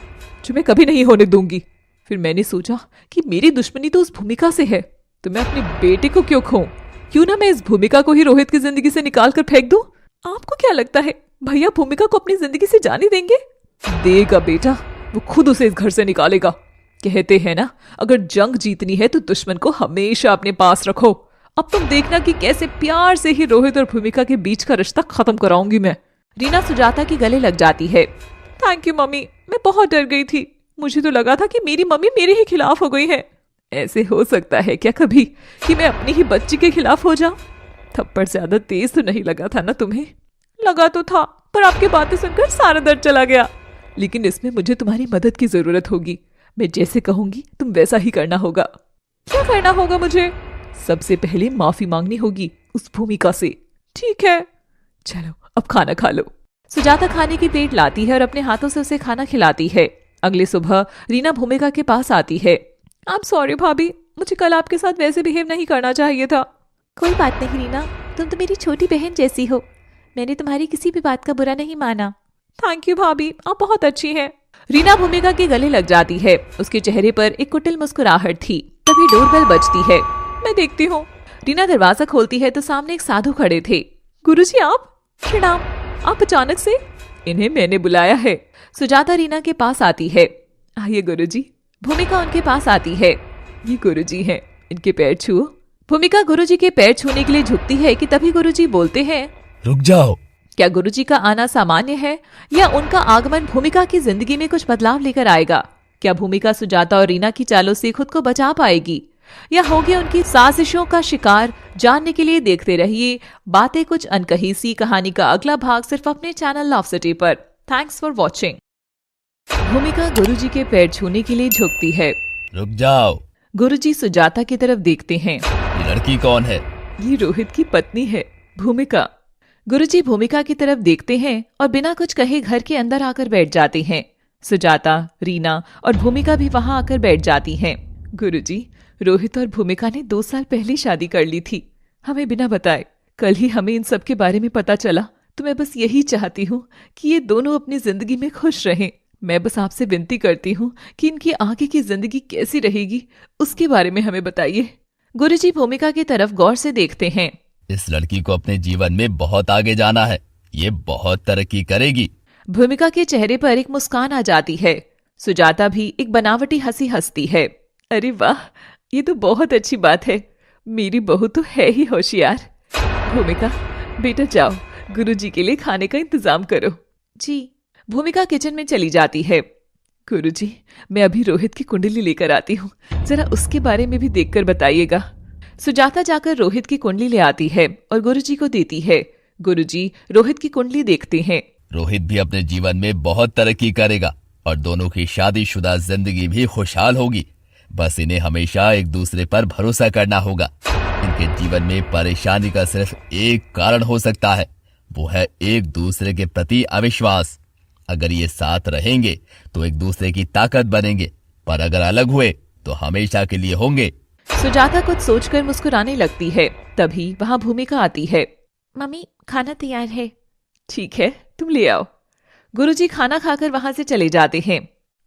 जो मैं कभी नहीं होने दूंगी। फिर मैंने सोचा कि मेरी दुश्मनी तो उस भूमिका से है, तो मैं अपने बेटे को क्यों खोऊं? क्यों ना मैं इस भूमिका को ही रोहित की जिंदगी से निकाल कर फेंक दूं? आपको क्या लगता है भैया भूमिका को अपनी जिंदगी से जाने देंगे? देगा बेटा, वो खुद उसे इस घर से निकालेगा। कहते हैं ना, अगर जंग जीतनी है तो दुश्मन को हमेशा अपने पास रखो। अब तुम देखना कि कैसे प्यार से ही रोहित और भूमिका के बीच का रिश्ता खत्म कराऊंगी मैं। रीना सुजाता के गले लग जाती है। थैंक यू मम्मी, मैं बहुत डर गई थी। मुझे तो लगा था कि मेरी मम्मी मेरे ही खिलाफ हो गई है। ऐसे हो सकता है क्या कभी कि मैं अपनी ही बच्ची के खिलाफ हो जाऊं? थप्पड़ ज्यादा तेज तो नहीं लगा था ना तुम्हें? लगा तो था, पर आपकी बातें सुनकर सारा दर्द चला गया। लेकिन इसमें मुझे तुम्हारी मदद की जरूरत होगी। मैं जैसे कहूंगी तुम वैसा ही करना होगा। क्या करना होगा मुझे? सबसे पहले माफी मांगनी होगी उस भूमिका से। ठीक है, चलो अब खाना खा लो। सुजाता खाने की प्लेट लाती है और अपने हाथों से उसे खाना खिलाती है। अगली सुबह रीना भूमिका के पास आती है। आई एम सॉरी भाभी, मुझे कल आपके साथ वैसे बिहेव नहीं करना चाहिए था। कोई बात नहीं रीना, तुम तो मेरी छोटी बहन जैसी हो। मैंने तुम्हारी किसी भी बात का बुरा नहीं माना। थैंक यू भाभी, आप बहुत अच्छी हैं। रीना भूमिका के गले लग जाती है। उसके चेहरे पर एक कुटिल मुस्कुराहट थी। तभी डोरबेल बजती है। मैं देखती हूँ। रीना दरवाजा खोलती है तो सामने एक साधु खड़े थे। गुरुजी आप? प्रणाम। आप अचानक से? इन्हें मैंने बुलाया है। सुजाता रीना के पास आती है। आइए गुरुजी। भूमिका उनके पास आती है। ये गुरुजी हैं, इनके पैर छुओ। भूमिका गुरुजी के पैर छूने के लिए झुकती है कि तभी गुरुजी बोलते हैं, रुक जाओ। क्या गुरुजी का आना सामान्य है या उनका आगमन भूमिका की जिंदगी में कुछ बदलाव लेकर आएगा? क्या भूमिका सुजाता और रीना की चालों से खुद को बचा पाएगी या होगी उनकी साजिशों का शिकार? जानने के लिए देखते रहिए बातें कुछ अनकही सी कहानी का अगला भाग सिर्फ अपने चैनल लव सिटी पर। Thanks for watching. भूमिका गुरुजी के पैर छूने के लिए झुकती है। रुक जाओ। गुरुजी सुजाता की तरफ देखते हैं। ये लड़की कौन है? ये रोहित की पत्नी है, भूमिका। गुरुजी भूमिका की तरफ देखते हैं और बिना कुछ कहे घर के अंदर आकर बैठ जाते हैं। सुजाता, रीना और भूमिका भी वहां आकर बैठ जाती हैं। गुरुजी, रोहित और भूमिका ने 2 साल पहले शादी कर ली थी, हमें बिना बताए। कल ही हमें इन सब के बारे में पता चला, तो मैं बस यही चाहती हूँ कि ये दोनों अपनी जिंदगी में खुश रहें। मैं बस आपसे विनती करती हूँ कि इनकी आगे की जिंदगी कैसी रहेगी उसके बारे में हमें बताइए। गुरुजी भूमिका की तरफ गौर से देखते हैं। इस लड़की को अपने जीवन में बहुत आगे जाना है, ये बहुत तरक्की करेगी। भूमिका के चेहरे पर एक मुस्कान आ जाती है। सुजाता भी एक बनावटी हंसी हंसती है। अरे वाह, ये तो बहुत अच्छी बात है, मेरी बहू तो है ही होशियार। भूमिका बेटा जाओ, गुरुजी के लिए खाने का इंतजाम करो। जी। भूमिका किचन में चली जाती है। गुरुजी, मैं अभी रोहित की कुंडली लेकर आती हूँ, जरा उसके बारे में भी देखकर बताइएगा। सुजाता जाकर रोहित की कुंडली ले आती है और गुरुजी को देती है। गुरुजी रोहित की कुंडली देखते हैं। रोहित भी अपने जीवन में बहुत तरक्की करेगा और दोनों की शादीशुदा जिंदगी भी खुशहाल होगी। बस इन्हें हमेशा एक दूसरे पर भरोसा करना होगा। इनके जीवन में परेशानी का सिर्फ एक कारण हो सकता है, वो है एक दूसरे के प्रति अविश्वास। अगर ये साथ रहेंगे तो एक दूसरे की ताकत बनेंगे, पर अगर अलग हुए तो हमेशा के लिए होंगे। सुजाता कुछ सोचकर मुस्कुराने लगती है। तभी वहां भूमिका आती है। मम्मी, खाना तैयार है। ठीक है, तुम ले आओ। गुरुजी खाना खाकर वहां से चले जाते हैं।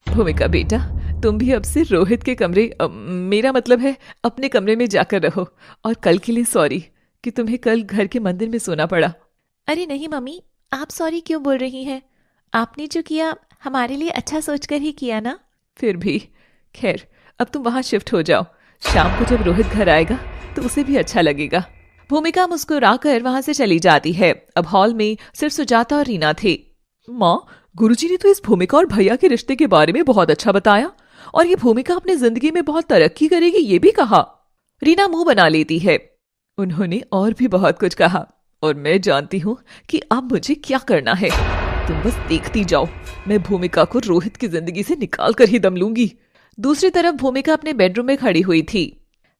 भूमिका बेटा, तुम भी अब से रोहित के कमरे, मेरा मतलब है अपने कमरे में जाकर रहो। और कल के लिए सॉरी कि तुम्हें कल घर के मंदिर में सोना पड़ा। अरे नहीं मम्मी, आप सॉरी क्यों बोल रही हैं? आपने जो किया हमारे लिए अच्छा सोचकर ही किया ना। फिर भी खैर, अब तुम वहां शिफ्ट हो जाओ। शाम को जब रोहित घर आएगा तो उसे भी अच्छा लगेगा। भूमिका मुस्कुराकर वहां से चली जाती है। अब हॉल में सिर्फ सुजाता और रीना थे। माँ, गुरुजी ने तो इस भूमिका और भैया के रिश्ते के बारे में बहुत अच्छा बताया और ये भूमिका अपनी जिंदगी में बहुत तरक्की करेगी, ये भी कहा। रीना मुंह बना लेती है। उन्होंने और भी बहुत कुछ कहा और मैं जानती हूँ कि अब मुझे क्या करना है। तुम बस देखती जाओ, मैं भूमिका को रोहित की जिंदगी से निकाल कर ही दम लूंगी। दूसरी तरफ भूमिका अपने बेडरूम में खड़ी हुई थी।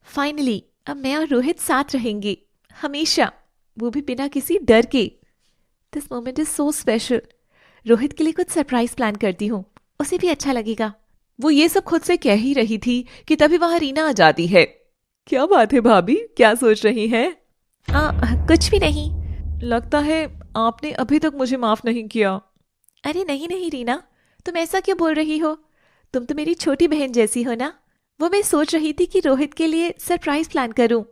फाइनली अब मैं और रोहित साथ रहेंगे हमेशा, वो भी बिना किसी डर के। This moment is so special. Rohit के लिए कुछ सरप्राइज प्लान करती हूँ, उसे भी अच्छा लगेगा। वो ये सब खुद से कह ही रही थी कि तभी वहां रीना आ जाती है। क्या बात है भाभी, क्या सोच रही हैं? कुछ भी नहीं। लगता है आपने अभी तक मुझे माफ नहीं किया। अरे नहीं नहीं रीना, तुम ऐसा क्यों बोल रही हो? तुम तो मेरी छोटी बहन जैसी हो ना। वो मैं सोच रही थी कि रोहित के लिए सरप्राइज प्लान करूं।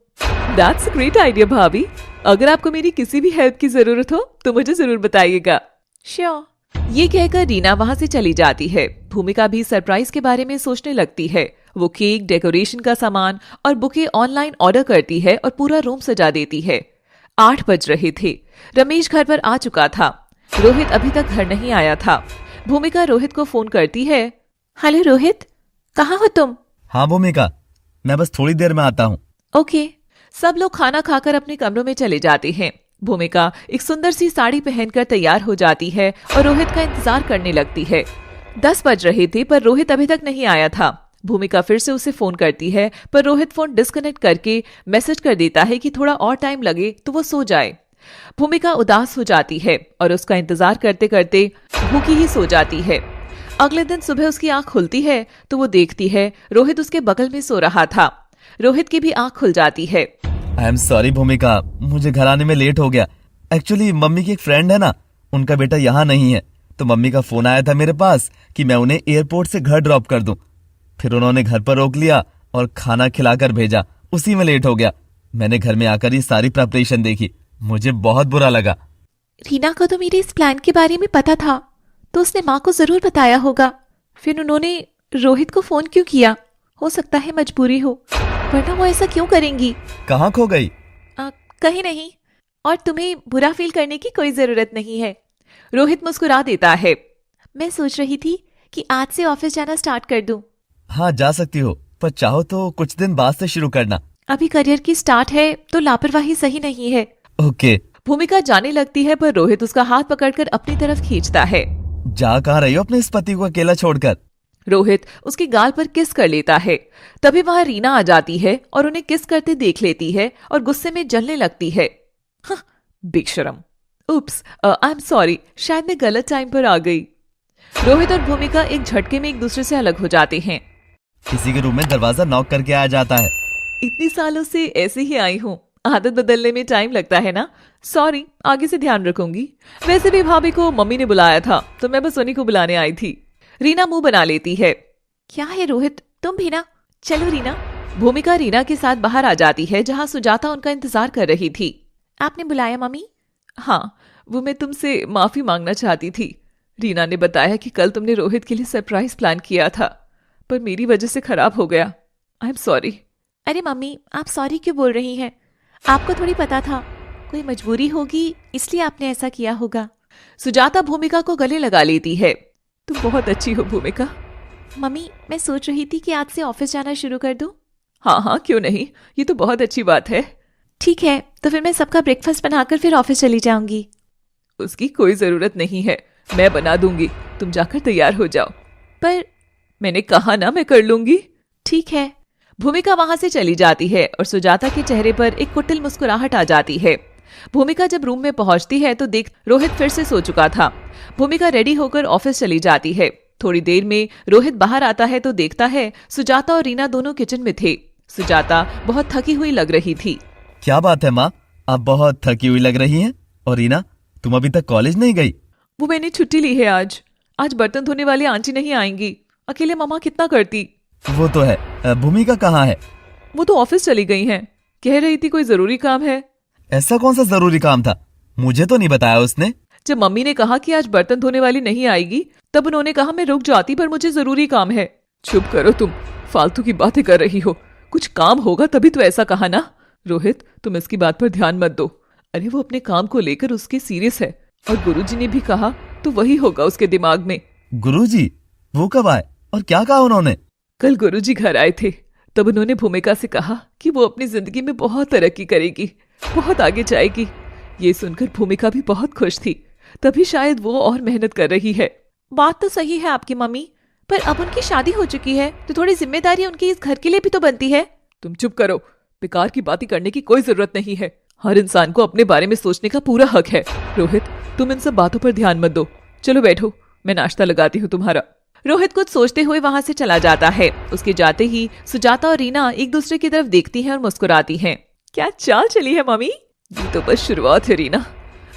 दैट्स अ ग्रेट आइडिया भाभी। अगर आपको मेरी किसी भी हेल्प की जरूरत हो तो मुझे जरूर बताइएगा। श्योर। ये कहकर रीना वहां से चली जाती है। भूमिका भी सरप्राइज के बारे में सोचने लगती है। वो केक, डेकोरेशन का सामान और बुके ऑनलाइन ऑर्डर करती है और पूरा रूम सजा देती है। 8 बज रहे थे। रमेश घर पर आ चुका था। रोहित अभी तक घर नहीं आया था। भूमिका रोहित को फोन करती है। हेलो रोहित, कहाँ हो तुम? हाँ भूमिका, मैं बस थोड़ी देर में आता हूँ। ओके। सब लोग खाना खाकर अपने कमरों में चले जाते हैं। भूमिका एक सुंदर सी साड़ी पहनकर तैयार हो जाती है और रोहित का इंतजार करने लगती है। 10 बज रहे थे पर रोहित अभी तक नहीं आया था। भूमिका फिर से उसे फोन करती है पर रोहित फोन डिस्कनेक्ट करके मैसेज कर देता है कि थोड़ा और टाइम लगे तो वो सो जाए। भूमिका उदास हो जाती है और उसका इंतजार करते करते भूखी ही सो जाती है। अगले दिन सुबह उसकी आंख खुलती है तो वो देखती है रोहित उसके बगल में सो रहा था। रोहित की भी आंख खुल जाती है। आई एम सॉरी भूमिका, मुझे घर आने में लेट हो गया। एक्चुअली मम्मी की एक फ्रेंड है ना, उनका बेटा यहाँ नहीं है, तो मम्मी का फोन आया था मेरे पास कि मैं उन्हें एयरपोर्ट से घर ड्रॉप कर दूं। फिर उन्होंने घर पर रोक लिया और खाना खिलाकर भेजा, उसी में लेट हो गया। मैंने घर में आकर ये सारी प्रिपरेशन देखी, मुझे बहुत बुरा लगा। रीना को तो मेरे इस प्लान के बारे में पता था, तो उसने माँ को जरूर बताया होगा। फिर उन्होंने रोहित को फोन क्यों किया? हो सकता है मजबूरी हो, वरना वो ऐसा क्यों करेंगी? कहाँ खो गई? कहीं नहीं, और तुम्हें बुरा फील करने की कोई जरूरत नहीं है। रोहित मुस्कुरा देता है। मैं सोच रही थी कि आज से ऑफिस जाना स्टार्ट कर दूं। हाँ जा सकती हो, पर चाहो तो कुछ दिन बाद से शुरू करना। अभी करियर की स्टार्ट है तो लापरवाही सही नहीं है। ओके। भूमिका जाने लगती है पर रोहित उसका हाथ पकड़कर अपनी तरफ खींचता है। जा कहाँ रही हो अपने इस पति को अकेला छोड़कर? रोहित उसके गाल पर किस कर लेता है। तभी वहां रीना आ जाती है और उन्हें किस करते देख लेती है और गुस्से में जलने लगती है। बेशरम। उप्स, आई एम सॉरी, शायद मैं गलत टाइम पर आ गई। रोहित और भूमिका एक झटके में एक दूसरे से अलग हो जाते हैं। किसी के रूम में दरवाजा नॉक करके आ जाता है। इतनी सालों से ऐसे ही आई हूँ, आदत बदलने में टाइम लगता है ना। सॉरी, आगे से ध्यान रखूंगी। वैसे भी भाभी को मम्मी ने बुलाया था तो मैं बस उन्हीं को बुलाने आई थी। रीना मुंह बना लेती है। क्या है रोहित, तुम भी ना? चलो रीना। भूमिका रीना के साथ बाहर आ जाती है जहां सुजाता उनका इंतजार कर रही थी। आपने बुलाया मम्मी? हाँ, वो मैं तुमसे माफी मांगना चाहती थी। रीना ने बताया कि कल तुमने रोहित के लिए सरप्राइज प्लान किया था पर मेरी वजह से खराब हो गया। I am sorry. अरे मम्मी, आप सॉरी क्यों बोल रही हैं? आपको थोड़ी पता था, कोई मजबूरी होगी इसलिए आपने ऐसा किया होगा। सुजाता भूमिका को गले लगा लेती है। तुम बहुत अच्छी हो भूमिका। मम्मी, मैं सोच रही थी कि आज से ऑफिस जाना शुरू कर दूं। हाँ हाँ, क्यों नहीं, ये तो बहुत अच्छी बात है। ठीक है, तो फिर मैं सबका ब्रेकफास्ट बनाकर फिर ऑफिस चली जाऊंगी। उसकी कोई जरूरत नहीं है, मैं बना दूंगी, तुम जाकर तैयार हो जाओ। पर मैंने कहा ना मैं कर लूंगी। ठीक है। भूमिका वहां से चली जाती है और सुजाता के चेहरे पर एक कुटिल मुस्कुराहट आ जाती है। भूमिका जब रूम में पहुंचती है तो देख रोहित फिर से सो चुका था। भूमिका रेडी होकर ऑफिस चली जाती है। थोड़ी देर में रोहित बाहर आता है तो देखता है सुजाता और रीना दोनों किचन में थे। सुजाता बहुत थकी हुई लग रही थी। क्या बात है माँ, आप बहुत थकी हुई लग रही हैं। और रीना, तुम अभी तक कॉलेज नहीं गई? वो मैंने छुट्टी ली है आज बर्तन धोने वाली आंटी नहीं आएंगी। अकेले मम्मा कितना करती। वो तो है। भूमिका कहाँ है? वो तो ऑफिस चली गई हैं। कह रही थी कोई जरूरी काम है। ऐसा कौन सा जरूरी काम था? मुझे तो नहीं बताया उसने। जब मम्मी ने कहा कि आज बर्तन धोने वाली नहीं आएगी तब उन्होंने कहा मैं रुक जाती पर मुझे जरूरी काम है। चुप करो तुम, फालतू की बातें कर रही हो। कुछ काम होगा तभी तो ऐसा कहा ना। रोहित, तुम इसकी बात पर ध्यान मत दो। अरे वो अपने काम को लेकर उसके सीरियस है और गुरुजी ने भी कहा तो वही होगा उसके दिमाग में। गुरुजी? वो कब आए और क्या कहा उन्होंने? कल गुरुजी घर आए थे, तब उन्होंने भूमिका से कहा कि वो अपनी जिंदगी में बहुत तरक्की करेगी, बहुत आगे जाएगी। ये सुनकर भूमिका भी बहुत खुश थी, तभी शायद वो और मेहनत कर रही है। बात तो सही है आपकी मम्मी, पर अब उनकी शादी हो चुकी है तो थोड़ी जिम्मेदारी उनकी इस घर के लिए भी तो बनती है। तुम चुप करो, बेकार की बातें करने की कोई जरूरत नहीं है। हर इंसान को अपने बारे में सोचने का पूरा हक है। रोहित, तुम इन सब बातों पर ध्यान मत दो। चलो बैठो, मैं नाश्ता लगाती हूँ तुम्हारा। रोहित कुछ सोचते हुए वहां से चला जाता है। उसके जाते ही सुजाता और रीना एक दूसरे की तरफ देखती हैं और मुस्कुराती हैं। क्या चाल चली है मम्मी? ये तो बस शुरुआत है रीना।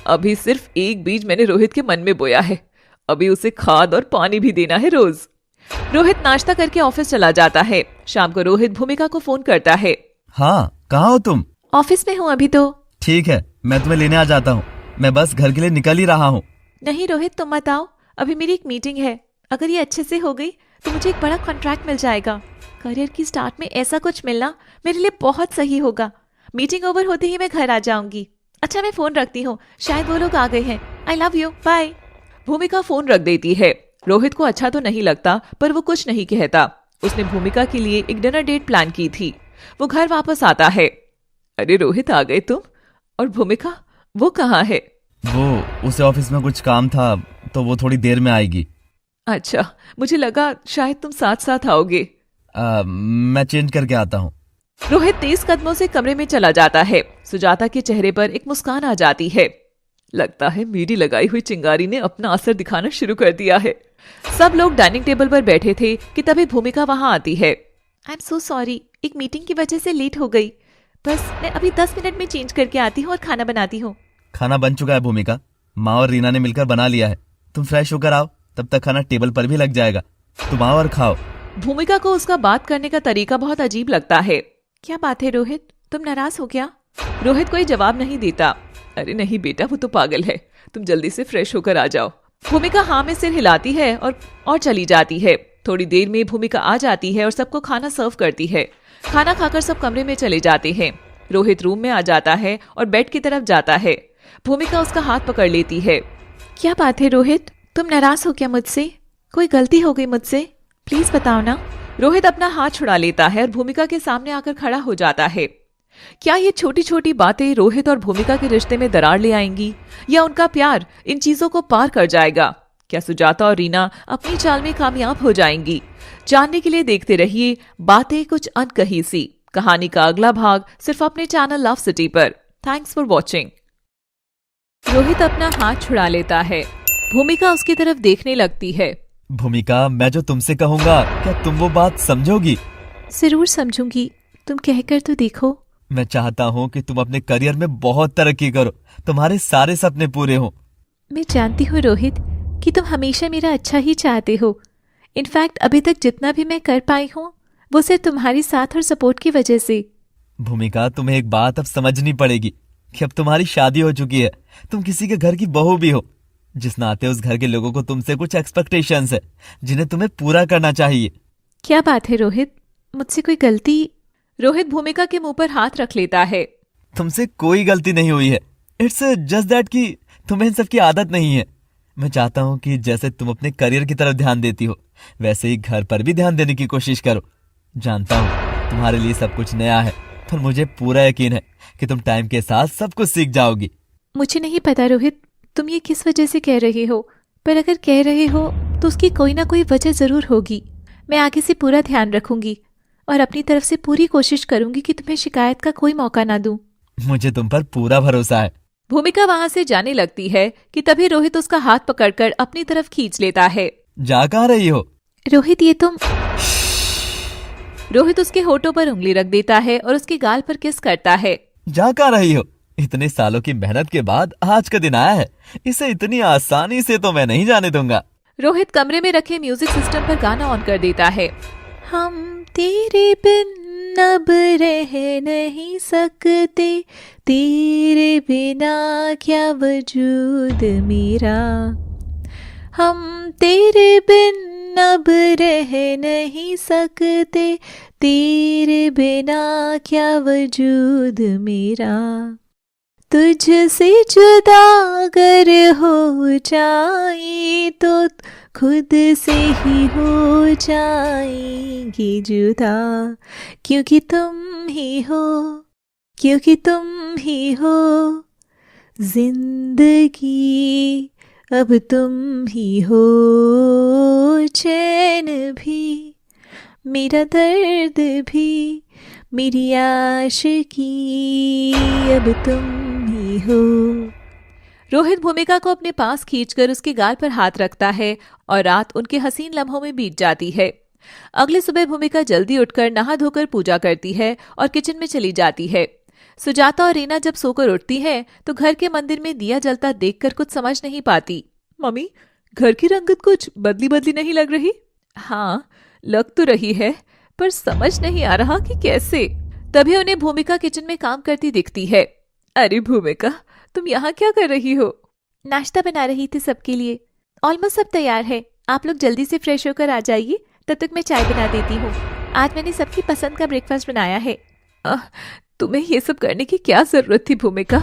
अभी सिर्फ एक बीज मैंने रोहित के मन में बोया है, अभी उसे खाद और पानी भी देना है रोज। रोहित नाश्ता करके ऑफिस चला जाता है। शाम को रोहित भूमिका को फोन करता है। हाँ, कहाँ हो तुम? ऑफिस में हूँ अभी तो। ठीक है, मैं तुम्हें लेने आ जाता हूँ। मैं बस घर के लिए निकल ही रहा हूँ। नहीं रोहित, तुम मत आओ, अभी मेरी एक मीटिंग है। अगर ये अच्छे से हो गई तो मुझे एक बड़ा कॉन्ट्रैक्ट मिल जाएगा। करियर की स्टार्ट में ऐसा कुछ मिलना मेरे लिए बहुत सही होगा। मीटिंग ओवर होते ही मैं घर आ जाऊंगी। अच्छा, मैं फोन रखती हूँ, शायद वो लोग आ गए हैं। I love you, bye. Bhumika phone रख देती है। रोहित को अच्छा तो नहीं लगता पर वो कुछ नहीं कहता। उसने भूमिका के लिए एक डिनर डेट प्लान की थी। वो घर वापस आता है। अरे रोहित, आ गए तुम? और भूमिका, वो कहाँ है? वो उसे ऑफिस में कुछ काम था तो वो थोड़ी देर में आएगी। अच्छा, मुझे लगा शायद तुम साथ साथ आओगे। मैं चेंज करके आता हूँ। रोहित तेज कदमों से कमरे में चला जाता है। सुजाता के चेहरे पर एक मुस्कान आ जाती है। लगता है मेरी लगाई हुई चिंगारी ने अपना असर दिखाना शुरू कर दिया है। सब लोग डाइनिंग टेबल पर बैठे थे कि तभी भूमिका वहां आती है। आई एम सो सॉरी, एक मीटिंग की वजह से लेट हो गई। बस मैं अभी 10 मिनट में चेंज करके आती हूँ और खाना बनाती हूँ। खाना बन चुका है भूमिका, माँ और रीना ने मिलकर बना लिया है। तुम फ्रेश होकर आओ, तब तक खाना टेबल पर भी लग जाएगा। तुम आओ और खाओ। भूमिका को उसका बात करने का तरीका बहुत अजीब लगता है। क्या बात है रोहित, तुम नाराज हो क्या? रोहित कोई जवाब नहीं देता। अरे नहीं बेटा, वो तो पागल है, तुम जल्दी से फ्रेश होकर आ जाओ। भूमिका हाँ में सिर हिलाती है और चली जाती है। थोड़ी देर में भूमिका आ जाती है और सबको खाना सर्व करती है। खाना खाकर सब कमरे में चले जाते हैं। रोहित रूम में आ जाता है और बेड की तरफ जाता है। भूमिका उसका हाथ पकड़ लेती है। क्या बात है रोहित, तुम नाराज हो क्या मुझसे? कोई गलती हो गई मुझसे, प्लीज बताओ ना। रोहित अपना हाथ छुड़ा लेता है और भूमिका के सामने आकर खड़ा हो जाता है। क्या ये छोटी छोटी बातें रोहित और भूमिका के रिश्ते में दरार ले आएंगी या उनका प्यार इन चीजों को पार कर जाएगा? क्या सुजाता और रीना अपनी चाल में कामयाब हो जाएंगी? जानने के लिए देखते रहिए बातें कुछ अनकही सी। कहानी का अगला भाग सिर्फ अपने चैनल लव सिटी पर। Thanks for watching. रोहित अपना हाथ छुड़ा लेता है। भूमिका उसकी तरफ देखने लगती है। भूमिका, मैं जो तुमसे कहूंगा क्या तुम वो बात समझोगी? जरूर समझूंगी, तुम कहकर तो देखो। मैं चाहता हूँ कि तुम अपने करियर में बहुत तरक्की करो, तुम्हारे सारे सपने पूरे हों। मैं जानती हूँ रोहित कि तुम हमेशा मेरा अच्छा ही चाहते हो। इनफैक्ट अभी तक जितना भी मैं कर पाई हूँ वो सिर्फ तुम्हारी साथ और सपोर्ट की वजह से। भूमिका, तुम्हें एक बात अब समझनी पड़ेगी कि अब तुम्हारी शादी हो चुकी है, तुम किसी के घर की बहू भी हो। जिस नाते उस घर के लोगों को तुमसे कुछ एक्सपेक्टेशंस है जिन्हें तुम्हें पूरा करना चाहिए। क्या बात है रोहित, मुझसे कोई गलती? रोहित भूमिका के मुंह पर हाथ रख लेता है। तुमसे कोई गलती नहीं हुई है। इट्स जस्ट दैट कि तुम्हें इन सब की आदत नहीं है। मैं चाहता हूँ कि जैसे तुम अपने करियर की तरफ ध्यान देती हो वैसे ही घर पर भी ध्यान देने की कोशिश करो। जानता हूँ तुम्हारे लिए सब कुछ नया है, पर मुझे पूरा यकीन है कि तुम टाइम के साथ सब कुछ सीख जाओगी। मुझे नहीं पता रोहित तुम ये किस वजह से कह रहे हो, पर अगर कह रहे हो तो उसकी कोई ना कोई वजह जरूर होगी। मैं आगे से पूरा ध्यान रखूंगी और अपनी तरफ से पूरी कोशिश करूंगी कि तुम्हें शिकायत का कोई मौका ना दूं। मुझे तुम पर पूरा भरोसा है। भूमिका वहां से जाने लगती है कि तभी रोहित उसका हाथ पकड़कर अपनी तरफ खींच लेता है। जा कहाँ रही हो? रोहित ये तुम। रोहित उसके होठों पर उंगली रख देता है और उसके गाल पर किस करता है। जा कहाँ रही हो? इतने सालों की मेहनत के बाद आज का दिन आया है, इसे इतनी आसानी से तो मैं नहीं जाने दूंगा। रोहित कमरे में रखे म्यूजिक सिस्टम पर गाना ऑन कर देता है। हम तेरे बिन अब रह नहीं सकते, तेरे बिना क्या वजूद मेरा। हम तेरे बिन अब रह नहीं सकते, तेरे बिना क्या वजूद मेरा। तुझसे जुदा अगर हो जाए तो खुद से ही हो जाएंगे जुदा, क्योंकि तुम ही हो, क्योंकि तुम ही हो जिंदगी, अब तुम ही हो चैन भी, मेरा दर्द भी, मेरी आशिकी, अब तुम ही हो। रोहित भूमिका को अपने पास खींचकर उसके गाल पर हाथ रखता है और रात उनके हसीन लम्हों में बीत जाती है। अगली सुबह भूमिका जल्दी उठकर नहा धोकर पूजा करती है और किचन में चली जाती है। सुजाता और रीना जब सोकर उठती हैं तो घर के मंदिर में दिया जलता देखकर कुछ समझ नहीं पाती। मम्मी, घर की रंगत कुछ बदली बदली नहीं लग रही? हाँ, लग तो रही है, पर समझ नहीं आ रहा कि कैसे। तभी उन्हें भूमिका किचन में काम करती दिखती है। अरे भूमिका, तुम यहाँ क्या कर रही हो? नाश्ता बना रही थी सबके लिए। ऑलमोस्ट सब तैयार है, आप लोग जल्दी से फ्रेश होकर आ जाइए, तब तक मैं चाय बना देती हूँ। आज मैंने सबकी पसंद का ब्रेकफास्ट बनाया है। तुम्हें ये सब करने की क्या जरूरत थी भूमिका?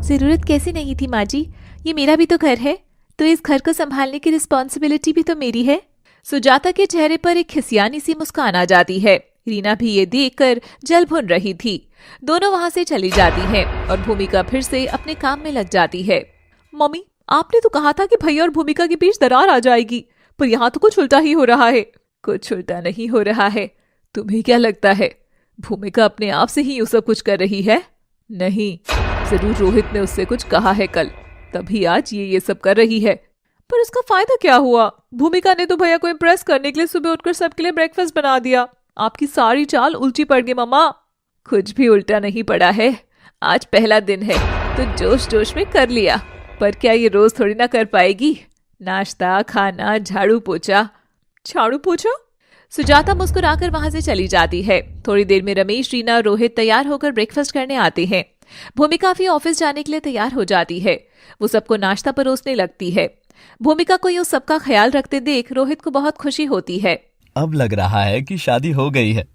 जरूरत कैसी नहीं थी माँ जी, ये मेरा भी तो घर है, तो इस घर को संभालने की रिस्पॉन्सिबिलिटी भी तो मेरी है। सुजाता के चेहरे पर एक खिसियानी सी मुस्कान आ जाती है। रीना भी ये देखकर जल भुन रही थी। दोनों वहां से चली जाती हैं और भूमिका फिर से अपने काम में लग जाती है। मम्मी, आपने तो कहा था कि भैया और भूमिका के बीच दरार आ जाएगी, पर यहाँ तो कुछ उल्टा ही हो रहा है। कुछ उल्टा नहीं हो रहा है। तुम्हें क्या लगता है भूमिका अपने आप से ही ये सब कुछ कर रही है? नहीं, जरूर रोहित ने उससे कुछ कहा है कल, तभी आज ये सब कर रही है। पर उसका फायदा क्या हुआ? भूमिका ने तो भैया को इम्प्रेस करने के लिए सुबह उठकर सबके लिए ब्रेकफास्ट बना दिया। आपकी सारी चाल उल्टी पड़ गई मम्मा। कुछ भी उल्टा नहीं पड़ा है, आज पहला दिन है तो जोश जोश में कर लिया, पर क्या ये रोज थोड़ी ना कर पाएगी? नाश्ता, खाना, झाड़ू पोछा। झाड़ू पोछा? सुजाता मुस्कुराकर वहां से चली जाती है। थोड़ी देर में रमेश, रीना और रोहित तैयार होकर ब्रेकफास्ट करने आते हैं। भूमिका भी ऑफिस जाने के लिए तैयार हो जाती है। वो सबको नाश्ता परोसने लगती है। भूमिका को यूं सबका ख्याल रखते देख रोहित को बहुत खुशी होती है। अब लग रहा है कि शादी हो गई है।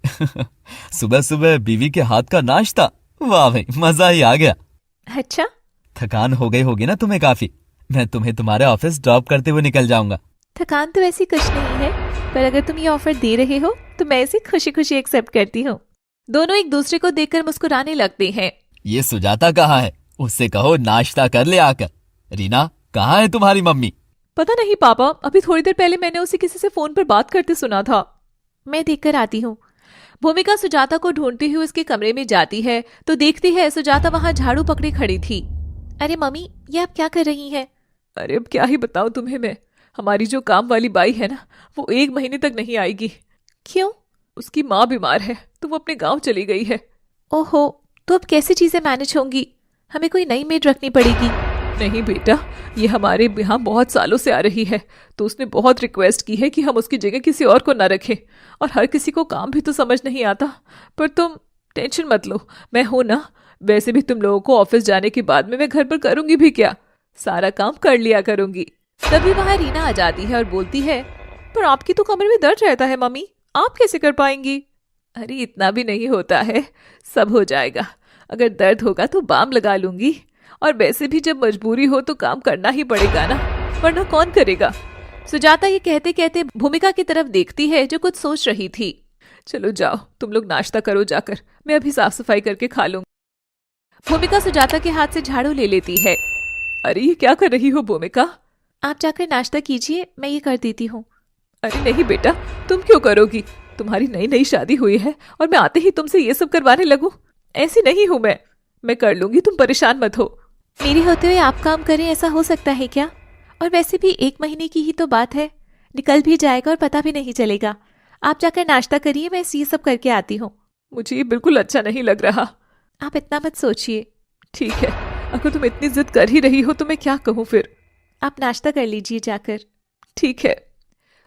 सुबह सुबह बीवी के हाथ का नाश्ता, वाह भाई, मजा ही आ गया। अच्छा, थकान हो गई होगी ना तुम्हें काफी? मैं तुम्हें तुम्हारे ऑफिस ड्रॉप करते हुए निकल जाऊंगा। थकान तो वैसी कुछ नहीं है, पर अगर तुम ये ऑफर दे रहे हो तो मैं इसे खुशी खुशी एक्सेप्ट करती हूँ। दोनों एक दूसरे को देखकर मुस्कुराने लगते हैं। ये सुजाता कहाँ है? उससे कहो नाश्ता कर ले आकर। रीना, कहाँ है तुम्हारी मम्मी? पता नहीं पापा, अभी थोड़ी देर पहले मैंने उसे किसी से फोन पर बात करते सुना था। मैं देखकर आती हूँ। भूमिका सुजाता को ढूंढती हुई उसके कमरे में जाती है तो देखती है सुजाता वहां झाड़ू पकड़े खड़ी थी। अरे मम्मी, ये आप क्या कर रही हैं? अरे अब क्या ही बताऊं तुम्हें मैं। हमारी जो काम वाली बाई है ना, वो 1 महीने तक नहीं आएगी। क्यों? उसकी माँ बीमार है तो वो अपने गांव चली गई है। ओहो, तो अब कैसे चीजें मैनेज होंगी? हमें कोई नई मेड रखनी पड़ेगी। नहीं बेटा, ये हमारे यहाँ बहुत सालों से आ रही है, तो उसने बहुत रिक्वेस्ट की है कि हम उसकी जगह किसी और को न रखें। और हर किसी को काम भी तो समझ नहीं आता। पर तुम टेंशन मत लो, मैं हूं ना। वैसे भी तुम लोगों को ऑफिस जाने के बाद में मैं घर पर करूंगी भी क्या, सारा काम कर लिया करूंगी। तभी वहां रीना आ जाती है और बोलती है, पर आपकी तो कमर में दर्द रहता है मम्मी, आप कैसे कर पाएंगी? अरे इतना भी नहीं होता है, सब हो जाएगा। अगर दर्द होगा तो बाम लगा लूंगी। और वैसे भी जब मजबूरी हो तो काम करना ही पड़ेगा ना, वरना कौन करेगा? सुजाता ये कहते कहते भूमिका की तरफ देखती है जो कुछ सोच रही थी। चलो जाओ, तुम लोग नाश्ता करो जाकर, मैं अभी साफ सफाई करके खा लूंगी। भूमिका सुजाता के हाथ से झाड़ू ले लेती है। अरे ये क्या कर रही हो भूमिका? आप जाकर नाश्ता कीजिए, मैं ये कर देती हूँ। अरे नहीं बेटा, तुम क्यों करोगी? तुम्हारी नई नई शादी हुई है और मैं आते ही तुमसे ये सब करवाने लगूं? ऐसी नहीं हूं मैं कर लूंगी, तुम परेशान मत हो। मेरे होते हुए आप काम करें, ऐसा हो सकता है क्या? और वैसे भी 1 महीने की ही तो बात है, निकल भी जाएगा और पता भी नहीं चलेगा। आप जाकर नाश्ता करिए, मैं ये सब करके आती हूँ। मुझे ये बिल्कुल अच्छा नहीं लग रहा। आप इतना मत सोचिए। ठीक है, अगर तुम इतनी जिद कर ही रही हो तो मैं क्या कहूँ फिर। आप नाश्ता कर लीजिए जाकर। ठीक है।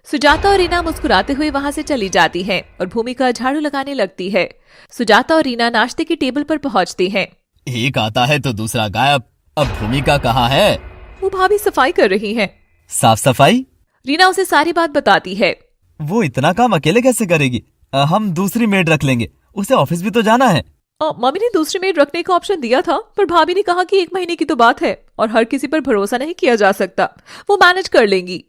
सुजाता और रीना मुस्कुराते हुए वहां से चली जाती हैं और भूमिका झाड़ू लगाने लगती है। सुजाता और रीना नाश्ते की टेबल पर पहुंचती हैं। एक आता है तो दूसरा गायब। अब भूमिका कहाँ है? वो भाभी सफाई कर रही हैं। साफ सफाई? रीना उसे सारी बात बताती है। वो इतना काम अकेले कैसे करेगी? हम दूसरी मेड रख लेंगे, उसे ऑफिस भी तो जाना है। मम्मी ने दूसरी मेड रखने का ऑप्शन दिया था, पर भाभी ने कहा कि 1 महीने की तो बात है और हर किसी पर भरोसा नहीं किया जा सकता, वो मैनेज कर लेंगी।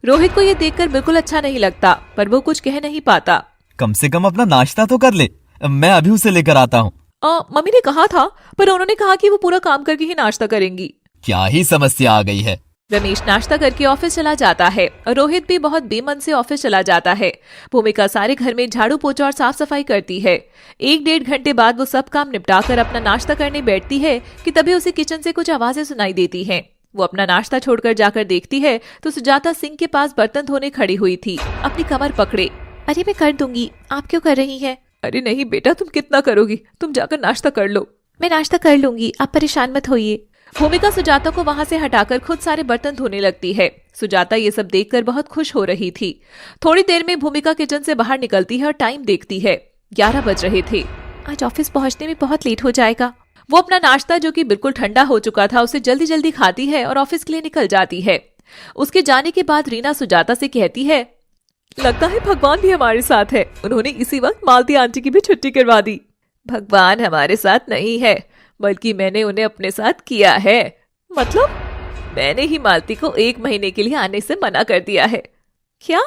रोहित को ये देखकर बिल्कुल अच्छा नहीं लगता, पर वो कुछ कह नहीं पाता। कम से कम अपना नाश्ता तो कर ले, मैं अभी उसे लेकर आता हूँ। मम्मी ने कहा था, पर उन्होंने कहा कि वो पूरा काम करके ही नाश्ता करेंगी। क्या ही समस्या आ गई है। रमेश नाश्ता करके ऑफिस चला जाता है और रोहित भी बहुत बेमन से ऑफिस चला जाता है। भूमिका सारे घर में झाड़ू पोछा और साफ सफाई करती है। 1-1.5 घंटे बाद वो सब काम निपटाकर अपना नाश्ता करने बैठती है कि तभी उसे किचन से कुछ आवाजें सुनाई देती हैं। वो अपना नाश्ता छोड़कर जाकर देखती है तो सुजाता सिंक के पास बर्तन धोने खड़ी हुई थी, अपनी कमर पकड़े। अरे मैं कर दूंगी, आप क्यों कर रही हैं? अरे नहीं बेटा, तुम कितना करोगी, तुम जाकर नाश्ता कर लो। मैं नाश्ता कर लूंगी, आप परेशान मत होइए। भूमिका सुजाता को वहां से हटाकर खुद सारे बर्तन धोने लगती है। सुजाता ये सब देखकर बहुत खुश हो रही थी। थोड़ी देर में भूमिका किचन से बाहर निकलती है और टाइम देखती है। 11 बज रहे थे। आज ऑफिस पहुंचने में बहुत लेट हो जाएगा। वो अपना नाश्ता, जो कि बिल्कुल ठंडा हो चुका था, उसे जल्दी जल्दी खाती है और ऑफिस के लिए निकल जाती है। उसके जाने के बाद रीना सुजाता से कहती है, लगता है भगवान भी हमारे साथ है, उन्होंने इसी वक्त मालती आंटी की भी छुट्टी करवा दी। भगवान हमारे साथ नहीं है, बल्कि मैंने उन्हें अपने साथ किया है। मतलब? मैंने ही मालती को 1 महीने के लिए आने से मना कर दिया है। क्या?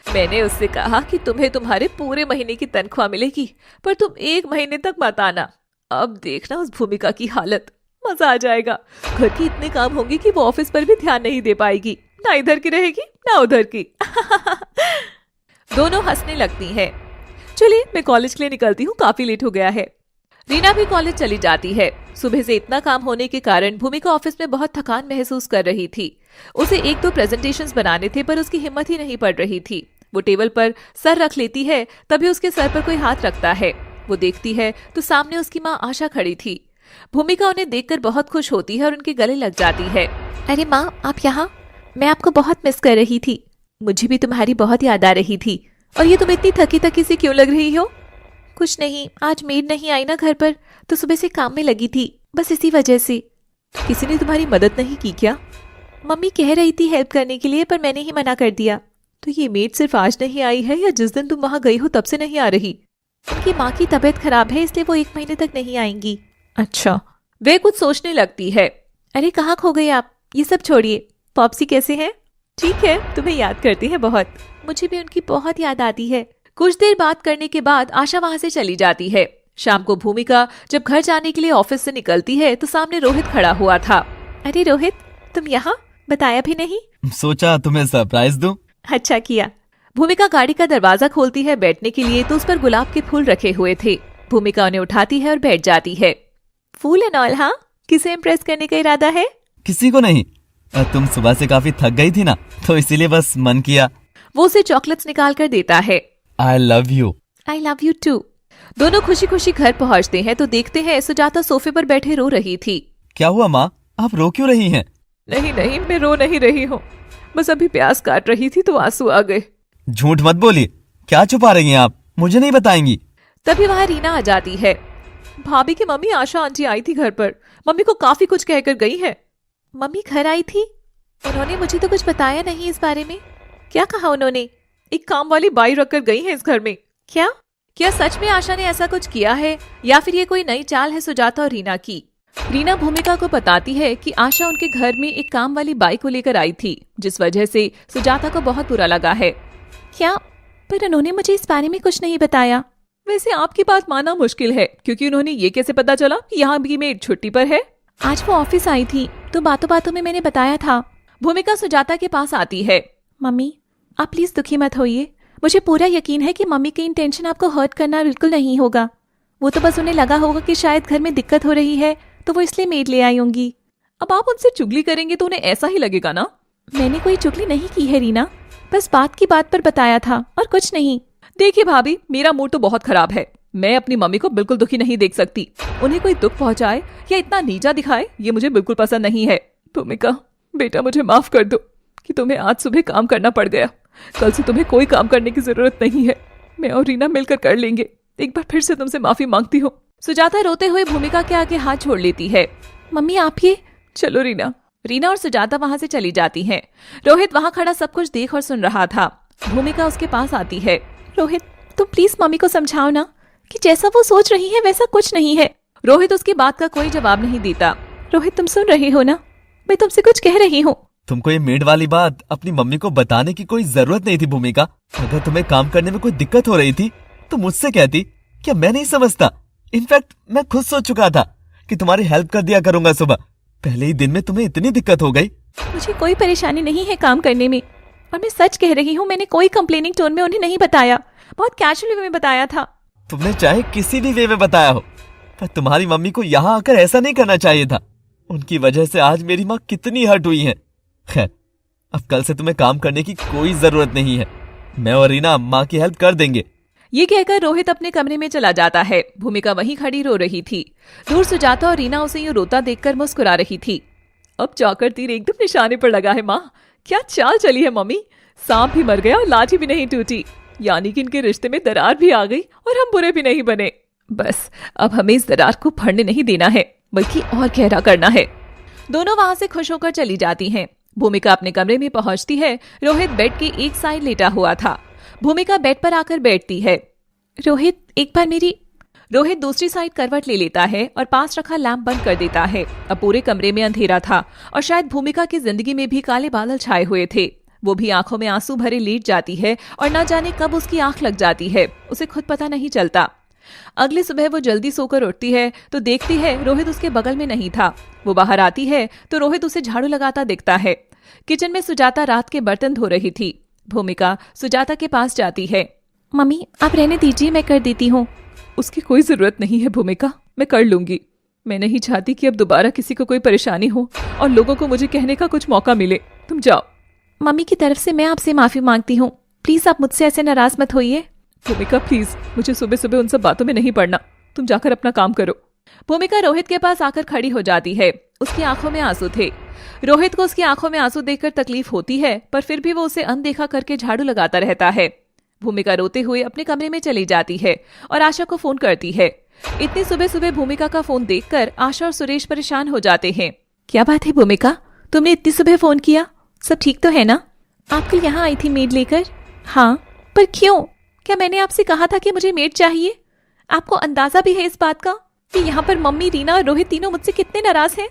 मैंने उससे कहा कि तुम्हें तुम्हारे पूरे महीने की तनख्वाह मिलेगी, पर तुम 1 महीने तक मत आना। अब देखना उस भूमिका की हालत, मजा आ जाएगा। घर की इतने काम होंगे कि वो ऑफिस पर भी ध्यान नहीं दे पाएगी, ना इधर की रहेगी ना उधर की। दोनों हंसने लगती हैं। चलिए मैं कॉलेज के लिए निकलती हूँ, काफी लेट हो गया है। रीना भी कॉलेज चली जाती है। सुबह से इतना काम होने के कारण भूमिका ऑफिस में बहुत थकान महसूस कर रही थी। उसे 1-2 प्रेजेंटेशंस बनाने थे, पर उसकी हिम्मत ही नहीं पड़ रही थी। वो टेबल पर सर रख लेती है, तभी उसके सर पर कोई हाथ रखता है। वो देखती है तो सामने उसकी माँ आशा खड़ी थी। भूमिका उन्हें देखकर बहुत खुश होती है और उनके गले लग जाती है। अरे माँ, आप यहाँ? मैं आपको बहुत मिस कर रही थी। मुझे भी तुम्हारी बहुत याद आ रही थी। और ये तुम इतनी थकी थकी सी क्यों लग रही हो? कुछ नहीं, आज मेड नहीं आई ना घर पर, तो सुबह से काम में लगी थी, बस इसी वजह से। किसी ने तुम्हारी मदद नहीं की क्या? मम्मी कह रही थी हेल्प करने के लिए, पर मैंने ही मना कर दिया। तो ये मेड सिर्फ आज नहीं आई है, या जिस दिन तुम वहां गई हो तब से नहीं आ रही? उनकी माँ की तबीयत खराब है, इसलिए वो 1 महीने तक नहीं आएंगी। अच्छा। वे कुछ सोचने लगती है। अरे कहाँ खो गए आप? ये सब छोड़िए, पॉप्सी कैसे हैं? ठीक है, तुम्हें याद करती है बहुत। मुझे भी उनकी बहुत याद आती है। कुछ देर बात करने के बाद आशा वहाँ से चली जाती है। शाम को भूमिका जब घर जाने के लिए ऑफिस से निकलती है तो सामने रोहित खड़ा हुआ था। अरे रोहित, तुम यहाँ? बताया भी नहीं। सोचा तुम्हें सरप्राइज दूं। अच्छा किया। भूमिका गाड़ी का दरवाजा खोलती है बैठने के लिए तो उस पर गुलाब के फूल रखे हुए थे। भूमिका उन्हें उठाती है और बैठ जाती है। फूल एंड ऑल? हाँ, किसे इम्प्रेस करने का इरादा है? किसी को नहीं। तुम सुबह से काफी थक गई थी ना, तो इसीलिए बस मन किया। वो उसे चॉकलेट्स निकाल कर देता है। I love you. I love you too. दोनों खुशी खुशी घर पहुँचते हैं तो देखते हैं सुजाता सोफे पर बैठे रो रही थी। क्या हुआ माँ, आप रो क्यों रही हैं? नहीं नहीं, मैं रो नहीं रही हूँ, बस अभी प्याज काट रही थी तो आंसू आ गए। झूठ मत बोलिए, क्या छुपा रही हैं आप? मुझे नहीं बताएंगी? तभी वहाँ रीना आ जाती है। भाभी की मम्मी आशा आंटी आई थी घर पर, मम्मी को काफी कुछ कहकर गई है। मम्मी घर आई थी? उन्होंने मुझे तो कुछ बताया नहीं इस बारे में। क्या कहा उन्होंने? एक काम वाली बाई रखकर गई है इस घर में। क्या क्या सच में आशा ने ऐसा कुछ किया है या फिर ये कोई नई चाल है सुजाता और रीना की? रीना भूमिका को बताती है कि आशा उनके घर में एक काम वाली बाई को लेकर आई थी, जिस वजह से सुजाता को बहुत बुरा लगा है। क्या? पर उन्होंने मुझे इस बारे में कुछ नहीं बताया। वैसे आपकी बात मानना मुश्किल है, क्योंकि उन्होंने ये कैसे पता चला कि यहाँ की मेड छुट्टी पर है? आज वो ऑफिस आई थी तो बातों बातों में मैंने बताया था। भूमिका सुजाता के पास आती है। मम्मी, आप प्लीज दुखी मत होइए। मुझे पूरा यकीन है कि मम्मी की इंटेंशन आपको हर्ट करना बिल्कुल नहीं होगा। वो तो बस उन्हें लगा होगा कि शायद घर में दिक्कत हो रही है तो वो इसलिए मेड ले आई होंगी। अब आप उनसे चुगली करेंगे तो उन्हें ऐसा ही लगेगा ना। मैंने कोई चुगली नहीं की है रीना, बस बात की बात पर बताया था और कुछ नहीं। देखिए भाभी, मेरा मूड तो बहुत खराब है। मैं अपनी मम्मी को बिल्कुल दुखी नहीं देख सकती। उन्हें कोई दुख पहुंचाए या इतना नीचा दिखाए, ये मुझे बिल्कुल पसंद नहीं है। भूमिका बेटा, मुझे माफ कर दो कि तुम्हें आज सुबह काम करना पड़ गया। कल से तुम्हें कोई काम करने की जरूरत नहीं है, मैं और रीना मिलकर कर लेंगे। एक बार फिर से तुमसे माफी मांगती हूँ। सुजाता रोते हुए भूमिका के आगे हाथ छोड़ लेती है। मम्मी आप ये। चलो रीना। रीना और सुजाता वहाँ से चली जाती हैं। रोहित वहाँ खड़ा सब कुछ देख और सुन रहा था। भूमिका उसके पास आती है। रोहित, तुम प्लीज मम्मी को समझाओ ना कि जैसा वो सोच रही है वैसा कुछ नहीं है। रोहित उसकी बात का कोई जवाब नहीं देता। रोहित, तुम सुन रहे हो ना? मैं तुमसे कुछ कह रही हूँ। तुमको ये मेड वाली बात अपनी मम्मी को बताने की कोई जरूरत नहीं थी भूमिका। अगर तुम्हें काम करने में कोई दिक्कत हो रही थी तो मुझसे कहती। क्या मैं नहीं समझता? इनफैक्ट मैं खुद सोच चुका था कि तुम्हारी हेल्प कर दिया करूंगा सुबह। पहले ही दिन में तुम्हें इतनी दिक्कत हो गई। मुझे कोई परेशानी नहीं है काम करने में, और मैं सच कह रही हूँ। मैंने कोई कंप्लेनिंग टोन में उन्हें नहीं बताया, बहुत कैजुअल वे में बताया था। तुमने चाहे किसी भी वे में बताया हो, पर तुम्हारी मम्मी को यहाँ आकर ऐसा नहीं करना चाहिए था। उनकी वजह से आज मेरी माँ कितनी हर्ट हुई है। खैर, अब कल से तुम्हें काम करने की कोई जरूरत नहीं है। मैं और रीना माँ की हेल्प कर देंगे। ये कहकर रोहित अपने कमरे में चला जाता है। भूमिका वहीं खड़ी रो रही थी। दूर सुजाता और रीना उसे यूं रोता देखकर मुस्कुरा रही थी। अब चौकर तीर एकदम निशाने पर लगा है। माँ, क्या चाल चली है मम्मी। सांप भी मर गया और लाठी भी नहीं टूटी, यानी कि इनके रिश्ते में दरार भी आ गई और हम बुरे भी नहीं बने। बस अब हमें इस दरार को फड़ने नहीं देना है, बल्कि और गहरा करना है। दोनों वहां से खुश होकर चली जाती हैं। भूमिका अपने कमरे में पहुंचती है। रोहित बेड के एक साइड लेटा हुआ था। भूमिका बेड पर आकर बैठती है। रोहित, एक बार मेरी। रोहित दूसरी साइड करवट ले लेता है और पास रखा लैंप बंद कर देता है। अब पूरे कमरे में अंधेरा था और शायद भूमिका की जिंदगी में भी काले बादल छाए हुए थे। वो भी आंखों में आंसू भरे लेट जाती है और न जाने कब उसकी आंख लग जाती है, उसे खुद पता नहीं चलता। अगली सुबह वो जल्दी सोकर उठती है तो देखती है रोहित उसके बगल में नहीं था। वो बाहर आती है तो रोहित उसे झाड़ू लगाता दिखता है। किचन में सुजाता रात के बर्तन धो रही थी। भूमिका सुजाता के पास जाती है। मम्मी, आप रहने दीजिए, मैं कर देती हूँ। उसकी कोई जरूरत नहीं है भूमिका, मैं कर लूंगी। मैं नहीं चाहती कि अब दोबारा किसी को कोई परेशानी हो और लोगों को मुझे कहने का कुछ मौका मिले। तुम जाओ। मम्मी की तरफ से मैं आपसे माफी मांगती हूँ, प्लीज आप मुझसे ऐसे नाराज मत होइए। भूमिका प्लीज, मुझे सुबह सुबह उन सब बातों में नहीं पड़ना। तुम जाकर अपना काम करो। भूमिका रोहित के पास आकर खड़ी हो जाती है। उसकी आंखों में आंसू थे। रोहित को उसकी आंखों में आंसू देखकर तकलीफ होती है, पर फिर भी वो उसे अनदेखा करके झाड़ू लगाता रहता है। भूमिका रोते हुए अपने कमरे में चली जाती है और आशा को फोन करती है। इतनी सुबह सुबह भूमिका का फोन देखकर आशा और सुरेश परेशान हो जाते हैं। क्या बात है भूमिका, तुमने इतनी सुबह फोन किया? सब ठीक तो है ना? आप कल यहाँ आई थी मेड लेकर? हाँ, पर क्यों? क्या मैंने आपसे कहा था कि मुझे मेड चाहिए? आपको अंदाजा भी है इस बात का कि यहाँ पर मम्मी, रीना और रोहित तीनों मुझसे कितने नाराज हैं?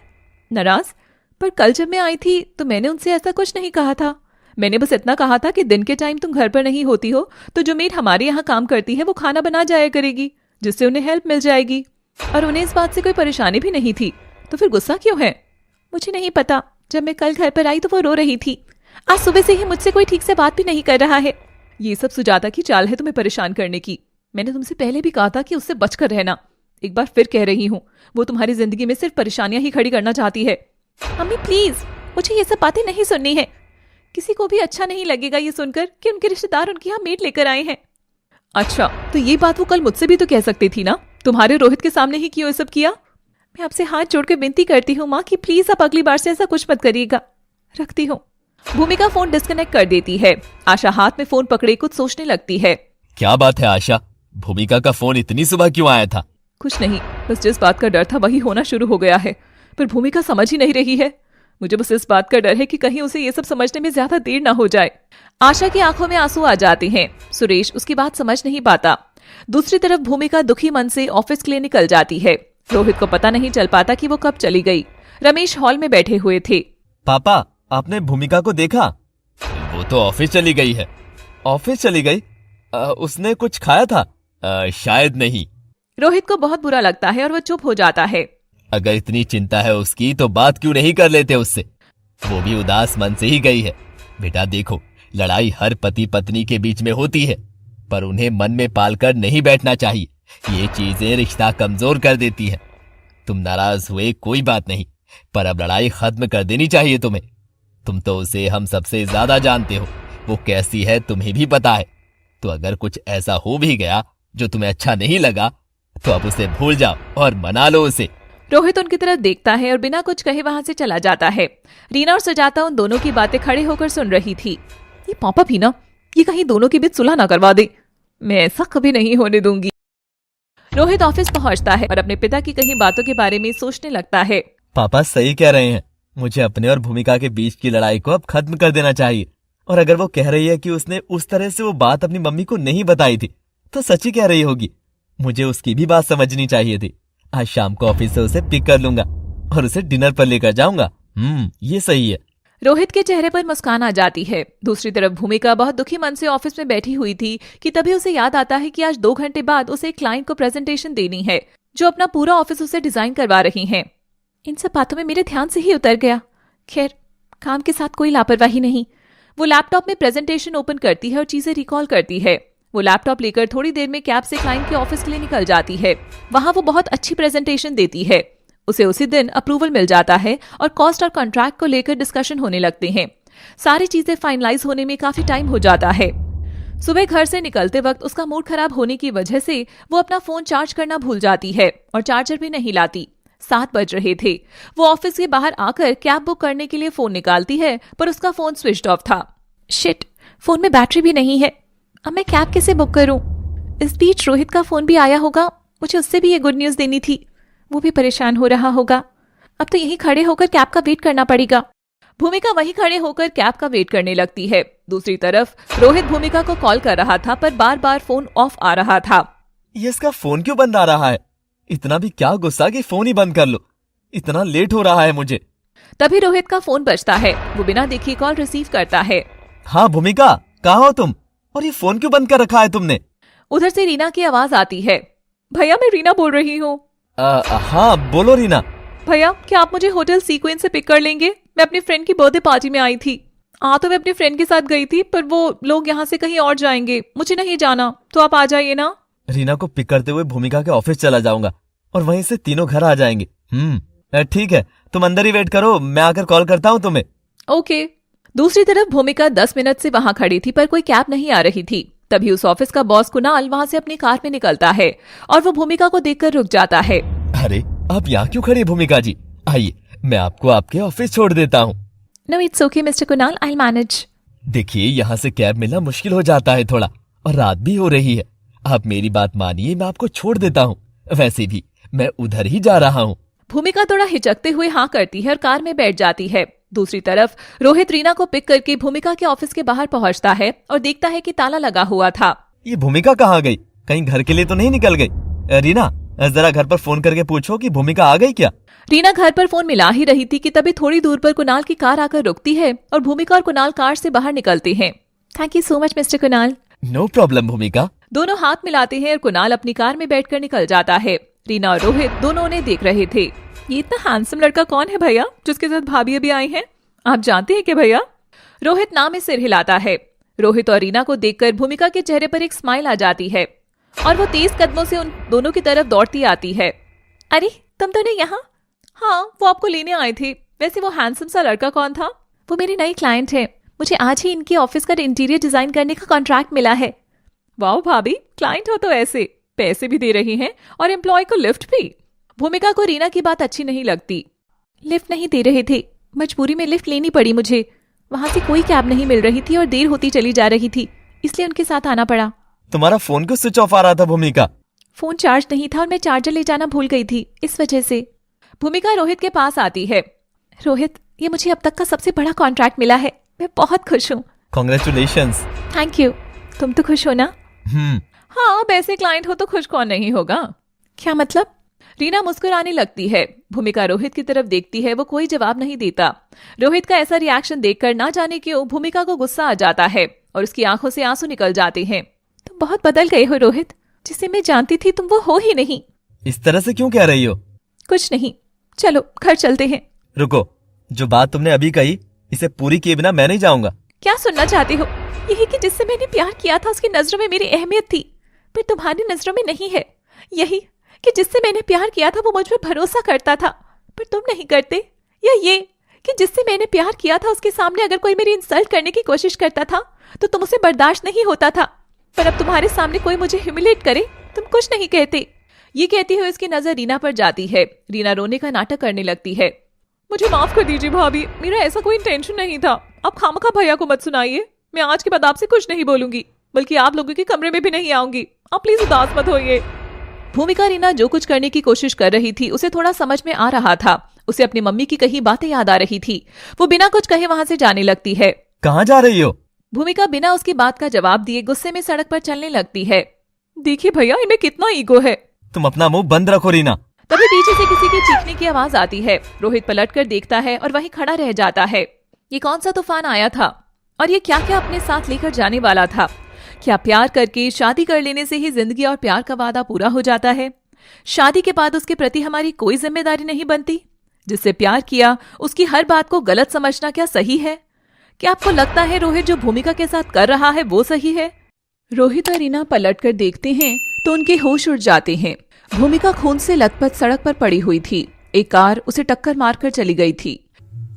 नाराज? पर कल जब मैं आई थी तो मैंने उनसे ऐसा कुछ नहीं कहा था। मैंने बस इतना कहा था कि दिन के टाइम तुम घर पर नहीं होती हो तो जो मेड हमारे यहाँ काम करती है वो खाना बना जाया करेगी, जिससे उन्हें हेल्प मिल जाएगी। और उन्हें इस बात से कोई परेशानी भी नहीं थी, तो फिर गुस्सा क्यों है? मुझे नहीं पता, जब मैं कल घर पर आई तो वो रो रही थी। आज सुबह से ही मुझसे कोई ठीक से बात भी नहीं कर रहा है। ये सब सुजाता की चाल है तुम्हें परेशान करने की। मैंने तुमसे पहले भी कहा था कि उससे बचकर रहना। एक बार फिर कह रही हूँ, वो तुम्हारी जिंदगी में सिर्फ परेशानियां ही खड़ी करना चाहती है। मम्मी प्लीज, मुझे ये सब बातें नहीं सुननी है। किसी को भी अच्छा नहीं लगेगा ये सुनकर कि उनके रिश्तेदार उनके यहाँ मेड लेकर आए हैं। अच्छा, तो ये बात वो कल मुझसे भी तो कह सकती थी ना, तुम्हारे रोहित के सामने ही क्यों ये सब किया? मैं आपसे हाथ जोड़कर विनती करती हूँ माँ कि प्लीज आप अगली बार से ऐसा कुछ मत करिएगा। रखती हूँ। भूमिका फोन डिस्कनेक्ट कर देती है। आशा हाथ में फोन पकड़े कुछ सोचने लगती है। क्या बात है आशा, भूमिका का फोन इतनी सुबह क्यों आया था? कुछ नहीं, बस जिस बात का डर था वही होना शुरू हो गया है, पर भूमिका समझ ही नहीं रही है। मुझे बस इस बात का डर है कि कहीं उसे ये सब समझने में ज्यादा देर ना हो जाए। आशा की आंखों में आंसू आ जाते हैं। सुरेश उसकी बात समझ नहीं पाता। दूसरी तरफ भूमिका दुखी मन से ऑफिस के लिए निकल जाती है। रोहित को पता नहीं चल पाता कि वो कब चली गई। रमेश हॉल में बैठे हुए थे। पापा, आपने भूमिका को देखा? वो तो ऑफिस चली गई है। ऑफिस चली गई? उसने कुछ खाया था? शायद नहीं। रोहित को बहुत बुरा लगता है और वो चुप हो जाता है। अगर इतनी चिंता है उसकी तो बात क्यों नहीं कर लेते उससे? वो भी उदास मन से ही गई है। बेटा देखो, लड़ाई हर पति पत्नी के बीच में होती है, पर उन्हें मन में पालकर नहीं बैठना चाहिए। ये चीजें रिश्ता कमजोर कर देती है। तुम नाराज हुए कोई बात नहीं, पर अब लड़ाई खत्म कर देनी चाहिए तुम्हें। तुम तो उसे हम सबसे ज्यादा जानते हो, वो कैसी है तुम्हें भी पता है। तो अगर कुछ ऐसा हो भी गया जो तुम्हें अच्छा नहीं लगा तो अब उसे भूल जाओ और मना लो उसे। रोहित उनकी तरफ देखता है और बिना कुछ कहे वहां से चला जाता है। रीना और सुजाता उन दोनों की बातें खड़े होकर सुन रही थी। ये पापा भी ना, ये कहीं दोनों के बीच सुलह ना करवा दे। मैं ऐसा कभी नहीं होने दूंगी। रोहित ऑफिस पहुंचता है और अपने पिता की कही बातों के बारे में सोचने लगता है। पापा सही कह रहे हैं, मुझे अपने और भूमिका के बीच की लड़ाई को अब खत्म कर देना चाहिए। और अगर वो कह रही है कि उसने उस तरह से वो बात अपनी मम्मी को नहीं बताई थी, तो सच ही कह रही होगी। मुझे उसकी भी बात समझनी चाहिए थी। आज शाम को ऑफिस से उसे पिक कर लूंगा और उसे डिनर पर लेकर जाऊंगा। ये सही है। रोहित के चेहरे पर मुस्कान आ जाती है। दूसरी तरफ भूमिका बहुत दुखी मन से ऑफिस में बैठी हुई थी कि तभी उसे याद आता है कि आज 2 घंटे बाद उसे एक क्लाइंट को प्रेजेंटेशन देनी है, जो अपना पूरा ऑफिस उसे डिजाइन करवा रही हैं। इन सब बातों में मेरे ध्यान से ही उतर गया। खैर, काम के साथ कोई लापरवाही नहीं। वो लैपटॉप में प्रेजेंटेशन ओपन करती है और चीजें रिकॉल करती है। वो लैपटॉप लेकर थोड़ी देर में कैब से क्लाइंट के ऑफिस के लिए निकल जाती है। वहां वो बहुत अच्छी प्रेजेंटेशन देती है। उसे उसी दिन अप्रूवल मिल जाता है और कॉस्ट और कॉन्ट्रैक्ट को लेकर डिस्कशन होने लगते हैं। सारी चीजें फाइनलाइज होने में काफी टाइम हो जाता है। सुबह घर से निकलते वक्त उसका मूड खराब होने की वजह से वो अपना फोन चार्ज करना भूल जाती है और चार्जर भी नहीं लाती। 7 बज रहे थे। वो ऑफिस के बाहर आकर कैब बुक करने के लिए फोन निकालती है, पर उसका फोन स्विच ऑफ था। शिट, फोन में बैटरी भी नहीं है। अब मैं कैब कैसे बुक करूं? इस बीच रोहित का फोन भी आया होगा। मुझे उससे भी ये गुड न्यूज देनी थी। वो भी परेशान हो रहा होगा। अब तो यहीं खड़े होकर कैब का वेट करना पड़ेगा। भूमिका वहीं खड़े होकर कैब का वेट करने लगती है। दूसरी तरफ रोहित भूमिका को कॉल कर रहा था, पर बार बार फोन ऑफ आ रहा था। ये इसका फोन क्यों बंद आ रहा है? इतना भी क्या गुस्सा कि फोन ही बंद कर लो। इतना लेट हो रहा है मुझे। तभी रोहित का फोन बजता है। वो बिना देखे कॉल रिसीव करता है। हाँ भूमिका, कहाँ हो तुम? और ये फोन क्यों बंद कर रखा है तुमने? उधर से रीना की आवाज आती है। भैया, मैं रीना बोल रही हूँ। हाँ बोलो रीना। भैया, क्या आप मुझे होटल सीक्वेंस से पिक कर लेंगे? मैं अपनी फ्रेंड की बर्थडे पार्टी में आई थी। तो मैं अपनी फ्रेंड के साथ गई थी, पर वो लोग यहाँ से कहीं और जाएंगे, मुझे नहीं जाना, तो आप आ जाइए ना। रीना को पिक करते हुए भूमिका के ऑफिस चला जाऊंगा और वहीं से तीनों घर आ जाएंगे। ठीक है, तुम अंदर ही वेट करो, मैं आकर कॉल करता हूँ तुम्हें। ओके। दूसरी तरफ भूमिका 10 मिनट से वहां खड़ी थी, पर कोई कैब नहीं आ रही थी। तभी उस ऑफिस का बॉस कुणाल वहां से अपनी कार में निकलता है और वो भूमिका को देखकर रुक जाता है। अरे, आप यहाँ क्यों खड़ी भूमिका जी? आइए, मैं आपको आपके ऑफिस छोड़ देता हूँ। No, it's okay mister Kunal, I will manage. देखिए, यहाँ से कैब मिलना मुश्किल हो जाता है थोड़ा, और रात भी हो रही है। आप मेरी बात मानिए, मैं आपको छोड़ देता हूँ। वैसे भी मैं उधर ही जा रहा हूँ। भूमिका थोड़ा हिचकते हुए हाँ करती है और कार में बैठ जाती है। दूसरी तरफ रोहित रीना को पिक करके भूमिका के ऑफिस के बाहर पहुंचता है और देखता है कि ताला लगा हुआ था। ये भूमिका कहाँ गई? कहीं घर के लिए तो नहीं निकल गई? रीना, जरा घर पर फोन करके पूछो कि भूमिका आ गई क्या। रीना घर पर फोन मिला ही रही थी कि तभी थोड़ी दूर पर कुणाल की कार आकर रुकती है और भूमिका और कुणाल कार से बाहर निकलते हैं। Thank you so much mister Kunal. No problem Bhumika. दोनों हाथ मिलाते हैं और कुणाल अपनी कार में बैठकर निकल जाता है। रीना और रोहित दोनों उन्हें देख रहे थे। ये इतना हैंडसम लड़का कौन है भैया जिसके साथ भाभी अभी आई हैं? आप जानते हैं क्या भैया? रोहित नाम में सिर हिलाता है। रोहित और रीना को देखकर भूमिका के चेहरे पर एक स्माइल आ जाती है और वो तेज कदमों से उन दोनों की तरफ दौड़ती आती है। अरे तुम दोनों यहाँ? हाँ, वो आपको लेने आए थे। वैसे वो हैंडसम सा लड़का कौन था? वो मेरी नई क्लाइंट है। मुझे आज ही इनके ऑफिस का इंटीरियर डिजाइन करने का कॉन्ट्रैक्ट मिला है। वाह भाभी, क्लाइंट हो तो ऐसे पैसे भी दे रही हैं और एम्प्लॉय को लिफ्ट भी। भूमिका को रीना की बात अच्छी नहीं लगती। लिफ्ट नहीं दे रहे थे, मजबूरी में लिफ्ट लेनी पड़ी मुझे। वहां से कोई कैब नहीं मिल रही थी और देर होती चली जा रही थी, इसलिए उनके साथ आना पड़ा। तुम्हारा फोन क्यों स्विच ऑफ आ रहा था भूमिका? फोन चार्ज नहीं था और मैं चार्जर ले जाना भूल गई थी, इस वजह से। भूमिका रोहित के पास आती है। रोहित, ये मुझे अब तक का सबसे बड़ा कॉन्ट्रैक्ट मिला है। मैं बहुत खुश हूँ। कॉन्ग्रेचुलेशंस। Thank you. तुम तो खुश हो ना? हाँ, वैसे क्लाइंट हो तो खुश कौन नहीं होगा। क्या मतलब? रीना मुस्कुराने लगती है। भूमिका रोहित की तरफ देखती है, वो कोई जवाब नहीं देता। रोहित का ऐसा रिएक्शन देखकर ना जाने क्यों भूमिका को गुस्सा आ जाता है और उसकी आंखों से आंसू निकल जाते हैं। तुम बहुत बदल गए हो रोहित, जिसे मैं जानती थी तुम वो हो ही नहीं। इस तरह से क्यों कह रही हो? कुछ नहीं, चलो घर चलते हैं। रुको, जो बात तुमने अभी कही इसे पूरी किए बिना मैं नहीं जाऊंगा। क्या सुनना चाहते हो? यही कि जिससे मैंने प्यार किया था उसकी नजरों में मेरी अहमियत थी, पर तुम्हारी नजरों में नहीं है। यही कि जिससे मैंने प्यार किया था वो मुझ पर भरोसा करता था, पर तुम नहीं करते। या ये कि जिससे मैंने प्यार किया था उसके सामने अगर कोई मेरी इंसल्ट करने की कोशिश करता था तो तुम उसे बर्दाश्त नहीं होता था, पर अब तुम्हारे सामने कोई मुझे ह्यूमिलेट करे तुम कुछ नहीं कहते। ये कहती हुए उसकी नजर रीना पर जाती है। रीना रोने का नाटक करने लगती है। मुझे माफ कर दीजिए भाभी, मेरा ऐसा कोई इंटेंशन नहीं था। आप खामखा भैया को मत सुनाइए। मैं आज के बाद आपसे कुछ नहीं बोलूंगी, बल्कि आप लोगों के कमरे में भी नहीं आऊंगी। आप प्लीज उदास मत होइए। भूमिका रीना जो कुछ करने की कोशिश कर रही थी उसे थोड़ा समझ में आ रहा था। उसे अपनी मम्मी की कही बातें याद आ रही थी। वो बिना कुछ कहे वहां से जाने लगती है। कहाँ जा रही हो? भूमिका बिना उसकी बात का जवाब दिए गुस्से में सड़क पर चलने लगती है। देखिए भैया, इनमें कितना ईगो है। तुम अपना मुंह बंद रखो रीना। तभी पीछे से किसी के चीखने की आवाज आती है। रोहित पलटकर देखता है और वहीं खड़ा रह जाता है। ये कौन सा तूफान आया था और ये क्या क्या अपने साथ लेकर जाने वाला था? क्या प्यार करके शादी कर लेने से ही जिंदगी और प्यार का वादा पूरा हो जाता है? शादी के बाद उसके प्रति हमारी कोई जिम्मेदारी नहीं बनती? जिससे प्यार किया उसकी हर बात को गलत समझना क्या सही है? क्या आपको लगता है रोहित जो भूमिका के साथ कर रहा है वो सही है? रोहित और रीना पलटकर देखते हैं तो उनके होश उड़ जाते हैं। भूमिका खून से लथपथ सड़क पर पड़ी हुई थी। एक कार उसे टक्कर मारकर चली गई थी।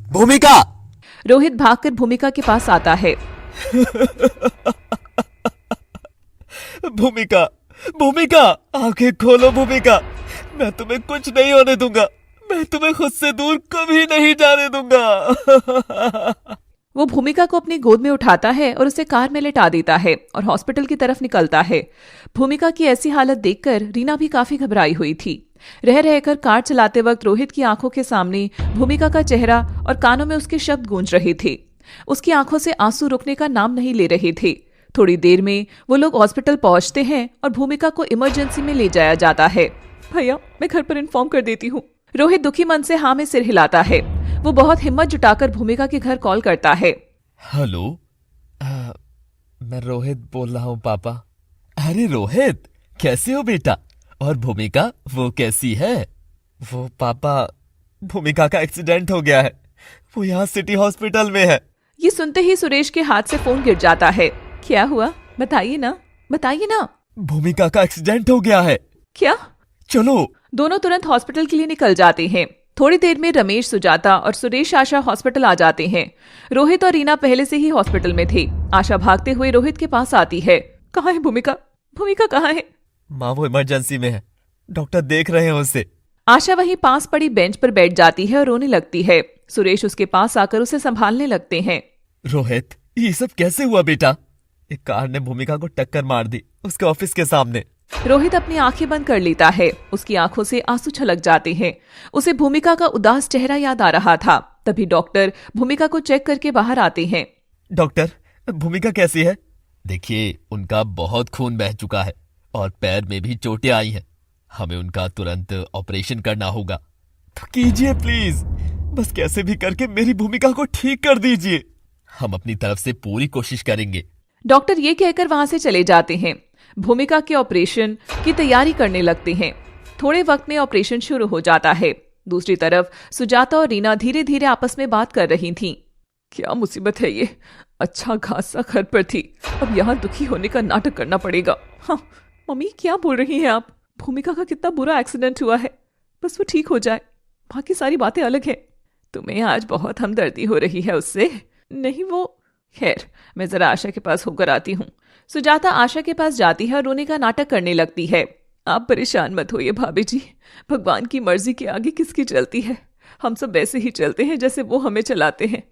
भूमिका! रोहित भागकर भूमिका के पास आता है। भूमिका, भूमिका, आंखें खोलो भूमिका। मैं तुम्हें कुछ नहीं होने दूंगा। मैं तुम्हें खुद से दूर कभी नहीं जाने दूंगा। वो भूमिका को अपनी गोद में उठाता है और उसे कार में लेटा देता है और हॉस्पिटल की तरफ निकलता है। भूमिका की ऐसी हालत देखकर रीना भी काफी घबराई हुई थी। रह रहकर कार चलाते वक्त रोहित की आंखों के सामने भूमिका का चेहरा और कानों में उसके शब्द गूंज रहे थे। उसकी आंखों से आंसू रुकने का नाम नहीं ले रहे थे। थोड़ी देर में वो लोग हॉस्पिटल पहुंचते हैं और भूमिका को इमरजेंसी में ले जाया जाता है। भैया, मैं घर पर इन्फॉर्म कर देती हूँ। रोहित दुखी मन से हाँ में सिर हिलाता है। वो बहुत हिम्मत जुटाकर भूमिका के घर कॉल करता है। हेलो, मैं रोहित बोल रहा हूँ पापा। अरे रोहित, कैसे हो बेटा? और भूमिका, वो कैसी है? वो पापा, भूमिका का एक्सीडेंट हो गया है। वो यहाँ सिटी हॉस्पिटल में है। ये सुनते ही सुरेश के हाथ से फोन गिर जाता है। क्या हुआ? बताइए ना, बताइए ना। भूमिका का एक्सीडेंट हो गया है। क्या? चलो। दोनों तुरंत हॉस्पिटल के लिए निकल जाते हैं। थोड़ी देर में रमेश, सुजाता और सुरेश आशा हॉस्पिटल आ जाते हैं। रोहित और रीना पहले से ही हॉस्पिटल में थे। आशा भागते हुए रोहित के पास आती है। कहाँ है भूमिका? भूमिका कहाँ है? माँ, वो इमरजेंसी में है। डॉक्टर देख रहे हैं उसे। आशा वहीं पास पड़ी बेंच पर बैठ जाती है और रोने लगती है। सुरेश उसके पास आकर उसे संभालने लगते हैं। रोहित, ये सब कैसे हुआ बेटा? एक कार ने भूमिका को टक्कर मार दी उसके ऑफिस के सामने। रोहित अपनी आंखें बंद कर लेता है। उसकी आंखों से आंसू छलक जाते हैं। उसे भूमिका का उदास चेहरा याद आ रहा था। तभी डॉक्टर भूमिका को चेक करके बाहर आते हैं। डॉक्टर, भूमिका कैसी है? देखिए, उनका बहुत खून बह चुका है और पैर में भी चोटें आई हैं। हमें उनका तुरंत ऑपरेशन करना होगा। तो कीजिए प्लीज, बस कैसे भी करके मेरी भूमिका को ठीक कर दीजिए। हम अपनी तरफ से पूरी कोशिश करेंगे। डॉक्टर ये कहकर वहां से चले जाते हैं। भूमिका के ऑपरेशन की तैयारी करने लगते हैं। थोड़े वक्त में ऑपरेशन शुरू हो जाता है। दूसरी तरफ सुजाता और रीना धीरे धीरे आपस में बात कर रही थीं। क्या मुसीबत है ये, अच्छा खासा घर पर थी, अब यहाँ दुखी होने का नाटक करना पड़ेगा। हाँ मम्मी क्या बोल रही हैं आप? भूमिका का कितना बुरा एक्सीडेंट हुआ है, बस वो ठीक हो जाए, बाकी सारी बातें अलग है। तुम्हें आज बहुत हमदर्दी हो रही है उससे। नहीं वो, खैर मैं जरा आशा के पास होकर आती हूँ। सुजाता आशा के पास जाती है और रोने का नाटक करने लगती है। आप परेशान मत होइए भाभी जी, भगवान की मर्जी के आगे किसकी चलती है, हम सब वैसे ही चलते हैं जैसे वो हमें चलाते हैं।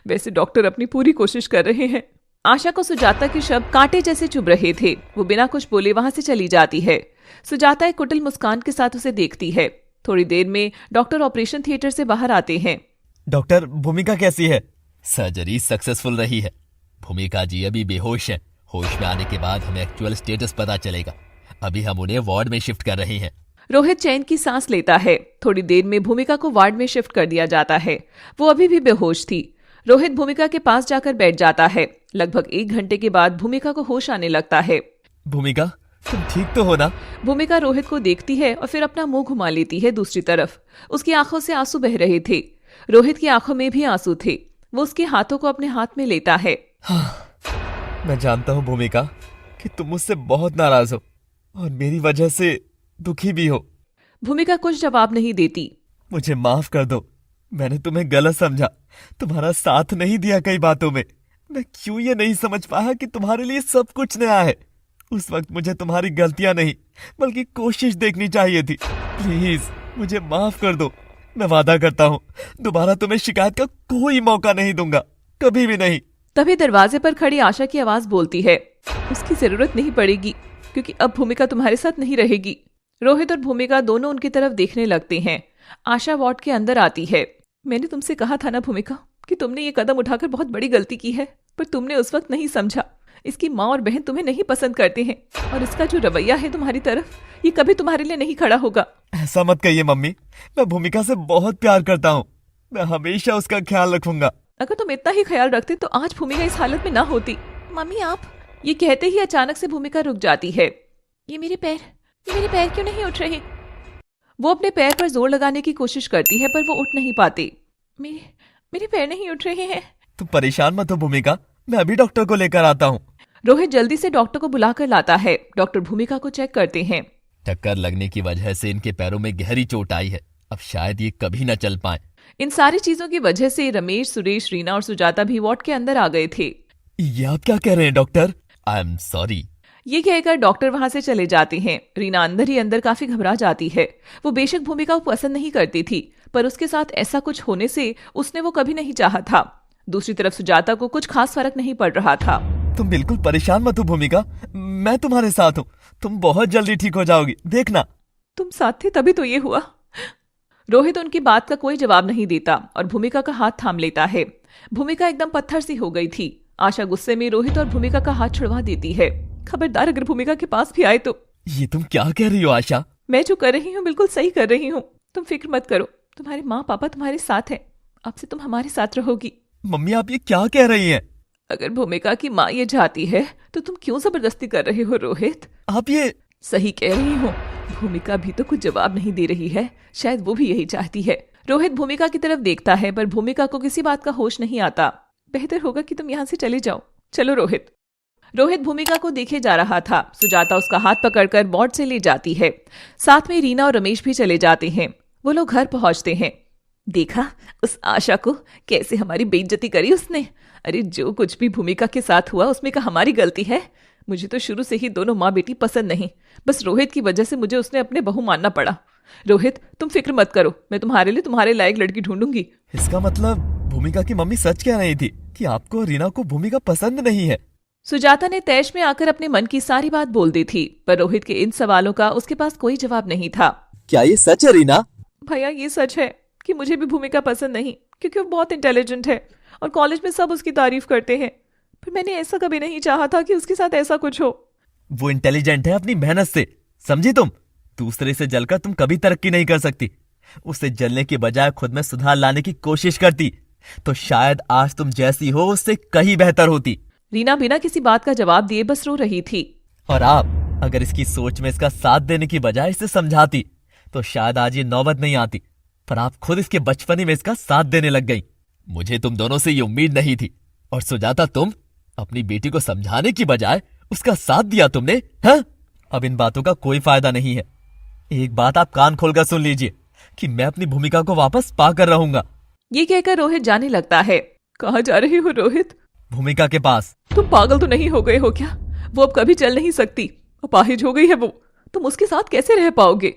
वैसे डॉक्टर अपनी पूरी कोशिश कर रहे हैं। आशा को सुजाता के शब्द कांटे जैसे चुभ रहे थे। वो बिना कुछ बोले वहां से चली जाती है। सुजाता एक कुटिल मुस्कान के साथ उसे देखती है। थोड़ी देर में डॉक्टर ऑपरेशन थिएटर से बाहर आते हैं। डॉक्टर, भूमिका कैसी है? सर्जरी सक्सेसफुल रही है। भूमिका जी अभी बेहोश हैं। होश में आने के बाद हमें एक्चुअल स्टेटस पता चलेगा। अभी हम उन्हें वार्ड में शिफ्ट कर रहे हैं। रोहित चैन की सांस लेता है। थोड़ी देर में भूमिका को वार्ड में शिफ्ट कर दिया जाता है। वो अभी भी बेहोश थी। रोहित भूमिका के पास जाकर बैठ जाता है। लगभग 1 घंटे के बाद भूमिका को होश आने लगता है। भूमिका, तुम ठीक तो हो ना? भूमिका रोहित को देखती है और फिर अपना मुंह घुमा लेती है दूसरी तरफ। उसकी आंखों से आंसू बह रहे थे। रोहित की आंखों में भी आंसू थे। वो उसके हाथों को अपने हाथ में लेता है। मैं जानता हूँ भूमिका कि तुम मुझसे बहुत नाराज हो और मेरी वजह से दुखी भी हो। भूमिका कुछ जवाब नहीं देती। मुझे माफ कर दो, मैंने तुम्हें गलत समझा, तुम्हारा साथ नहीं दिया कई बातों में। मैं क्यों ये नहीं समझ पाया कि तुम्हारे लिए सब कुछ नया है। उस वक्त मुझे तुम्हारी गलतियां नहीं बल्कि कोशिश देखनी चाहिए थी। प्लीज मुझे माफ कर दो। मैं वादा करता हूँ दोबारा तुम्हें शिकायत का कोई मौका नहीं दूंगा, कभी भी नहीं। तभी दरवाजे पर खड़ी आशा की आवाज बोलती है, उसकी जरूरत नहीं पड़ेगी क्योंकि अब भूमिका तुम्हारे साथ नहीं रहेगी। रोहित और भूमिका दोनों उनकी तरफ देखने लगते हैं। आशा वार्ड के अंदर आती है। मैंने तुमसे कहा था ना भूमिका कि तुमने ये कदम उठाकर बहुत बड़ी गलती की है, पर तुमने उस वक्त नहीं समझा। इसकी माँ और बहन तुम्हें नहीं पसंद करते हैं और इसका जो रवैया है तुम्हारी तरफ, ये कभी तुम्हारे लिए नहीं खड़ा होगा। ऐसा मत कहिए मम्मी, मैं भूमिका से बहुत प्यार करता हूँ। मैं हमेशा उसका ख्याल रखूंगा। अगर तुम इतना ही ख्याल रखते तो आज भूमिका इस हालत में ना होती। मम्मी आप, ये कहते ही अचानक से भूमिका रुक जाती है। ये मेरे पैर क्यों नहीं उठ रहे? वो अपने पैर पर जोर लगाने की कोशिश करती है पर वो उठ नहीं पाते। मेरे पैर नहीं उठ रहे हैं। तुम परेशान मत हो भूमिका, मैं अभी डॉक्टर को लेकर आता हूँ। रोहित जल्दी से डॉक्टर को बुलाकर लाता है। डॉक्टर भूमिका को चेक करते हैं। टक्कर लगने की वजह से इनके पैरों में गहरी चोट आई है। अब शायद ये कभी न चल पाए। इन सारी चीजों की वजह से रमेश, सुरेश, रीना और सुजाता भी वार्ड के अंदर आ गए थे। ये आप क्या कह रहे हैं डॉक्टर? I am sorry. ये कहकर डॉक्टर वहां से चले जाते हैं। रीना अंदर ही अंदर काफी घबरा जाती है। वो बेशक भूमिका को पसंद नहीं करती थी, पर उसके साथ ऐसा कुछ होने से उसने वो कभी नहीं चाहा था। दूसरी तरफ सुजाता को कुछ खास फर्क नहीं पड़ रहा था। तुम बिल्कुल परेशान मत हो भूमिका, मैं तुम्हारे साथ हूँ। तुम बहुत जल्दी ठीक हो जाओगी, देखना। तुम साथ थे तभी तो ये हुआ। रोहित उनकी बात का कोई जवाब नहीं देता और भूमिका का हाथ थाम लेता है। भूमिका एकदम पत्थर सी हो गई थी। आशा गुस्से में रोहित और भूमिका का हाथ छुड़वा देती है। खबरदार अगर भूमिका के पास भी आए तो। ये तुम क्या कह रही हो आशा? मैं जो कर रही हूँ बिल्कुल सही कर रही हूँ। तुम फिक्र मत करो, तुम्हारे माँ पापा तुम्हारे साथ हैं। अब से तुम हमारे साथ रहोगी। मम्मी आप ये क्या कह रही हैं? अगर भूमिका की माँ ये चाहती है तो तुम क्यों जबरदस्ती कर रहे हो रोहित? आप ये सही कह रही हूँ। भूमिका भी तो कुछ जवाब नहीं दे रही है, शायद वो भी यही चाहती है। रोहित भूमिका की तरफ देखता है पर भूमिका को किसी बात का होश नहीं आता। बेहतर होगा कि तुम यहाँ से चले जाओ। चलो रोहित। रोहित भूमिका को देखे जा रहा था। सुजाता उसका हाथ पकड़कर वार्ड से ले जाती है। साथ में रीना और रमेश भी चले जाते हैं। वो लोग घर पहुंचते हैं। देखा उस आशा को कैसे हमारी बेइज्जती करी उसने। अरे जो कुछ भी भूमिका के साथ हुआ उसमें का हमारी गलती है। मुझे तो शुरू से ही दोनों माँ बेटी पसंद नहीं, बस रोहित की वजह से मुझे उसने अपने बहू मानना पड़ा। रोहित तुम फिक्र मत करो, मैं तुम्हारे लिए तुम्हारे लायक लड़की ढूंढूंगी। इसका मतलब भूमिका की मम्मी सच कह रही थी कि आपको रीना को भूमिका पसंद नहीं है। सुजाता ने तैश में आकर अपने मन की सारी बात बोल दी थी, पर रोहित के इन सवालों का उसके पास कोई जवाब नहीं था। क्या ये सच है रीना? भैया ये सच है कि मुझे भी भूमिका पसंद नहीं, क्योंकि वो बहुत इंटेलिजेंट है और कॉलेज में सब उसकी तारीफ करते हैं। पर मैंने ऐसा कभी नहीं चाहा था कि उसके साथ ऐसा कुछ हो। वो इंटेलिजेंट है अपनी मेहनत से, समझी तुम? दूसरे से जलकर तुम कभी तरक्की नहीं कर सकती। उससे जलने की बजाय खुद में सुधार लाने की कोशिश करती तो शायद आज तुम जैसी हो उससे कहीं बेहतर होती। रीना बिना किसी बात का जवाब दिए बस रो रही थी। और आप अगर इसकी सोच में इसका साथ देने की बजाय इसे समझाती तो शायद आज ये नौबत नहीं आती, पर आप खुद इसके बचपने में इसका साथ देने लग गई। मुझे तुम दोनों से ये उम्मीद नहीं थी। और सुजाता, तुम अपनी बेटी को समझाने की बजाय उसका साथ दिया तुमने। हाँ, अब इन बातों का कोई फायदा नहीं है। एक बात आप कान खोलकर सुन लीजिए कि मैं अपनी भूमिका को वापस पाकर रहूंगा। ये कहकर रोहित जाने लगता है। कहाँ जा रहे हो रोहित? भूमिका के पास। तुम पागल तो नहीं हो गए हो क्या? वो अब कभी चल नहीं सकती, अपाहिज हो गई है वो। तुम उसके साथ कैसे रह पाओगे?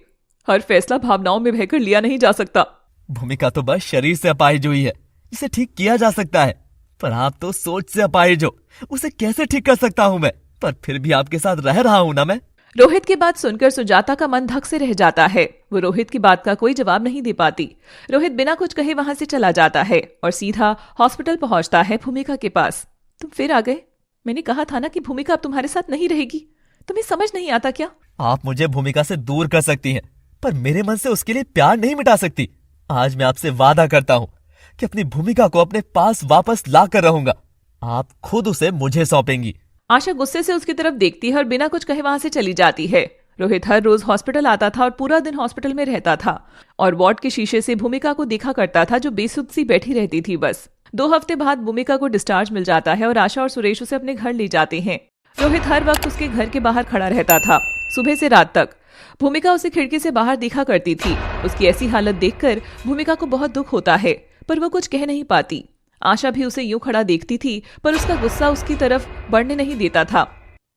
हर फैसला भावनाओं में बहकर लिया नहीं जा सकता। भूमिका तो बस शरीर से अपाहिज हुई है, इसे ठीक किया जा सकता है, पर आप तो सोच से अपाहिज हो। उसे कैसे ठीक कर सकता हूँ मैं? पर फिर भी आपके साथ रह रहा हूँ ना मैं। रोहित की बात सुनकर सुजाता का मन धक से रह जाता है। वो रोहित की बात का कोई जवाब नहीं दे पाती। रोहित बिना कुछ कहे वहां से चला जाता है और सीधा हॉस्पिटल पहुंचता है भूमिका के पास। तुम फिर आ गए? मैंने कहा था ना कि भूमिका अब तुम्हारे साथ नहीं रहेगी। तुम्हें समझ नहीं आता क्या? आप मुझे भूमिका से दूर कर सकती हैं, पर मेरे मन से उसके लिए प्यार नहीं मिटा सकती। आज मैं आपसे वादा करता हूँ कि अपनी भूमिका को अपने पास वापस ला कर रहूंगा। आप खुद उसे मुझे सौंपेंगी। आशा गुस्से से उसकी तरफ देखती है और बिना कुछ कहे वहां से चली जाती है। रोहित हर रोज हॉस्पिटल आता था और पूरा दिन हॉस्पिटल में रहता था और वार्ड के शीशे से भूमिका को देखा करता था, जो बेसुध सी बैठी रहती थी। बस 2 हफ्ते बाद भूमिका को डिस्चार्ज मिल जाता है और आशा और सुरेश उसे अपने घर ले जाते हैं। रोहित हर वक्त उसके घर के बाहर खड़ा रहता था, सुबह से रात तक। भूमिका उसे खिड़की से बाहर देखा करती थी। उसकी ऐसी हालत देखकर भूमिका को बहुत दुख होता है, पर वो कुछ कह नहीं पाती। आशा भी उसे यूं खड़ा देखती थी, पर उसका गुस्सा उसकी तरफ बढ़ने नहीं देता था।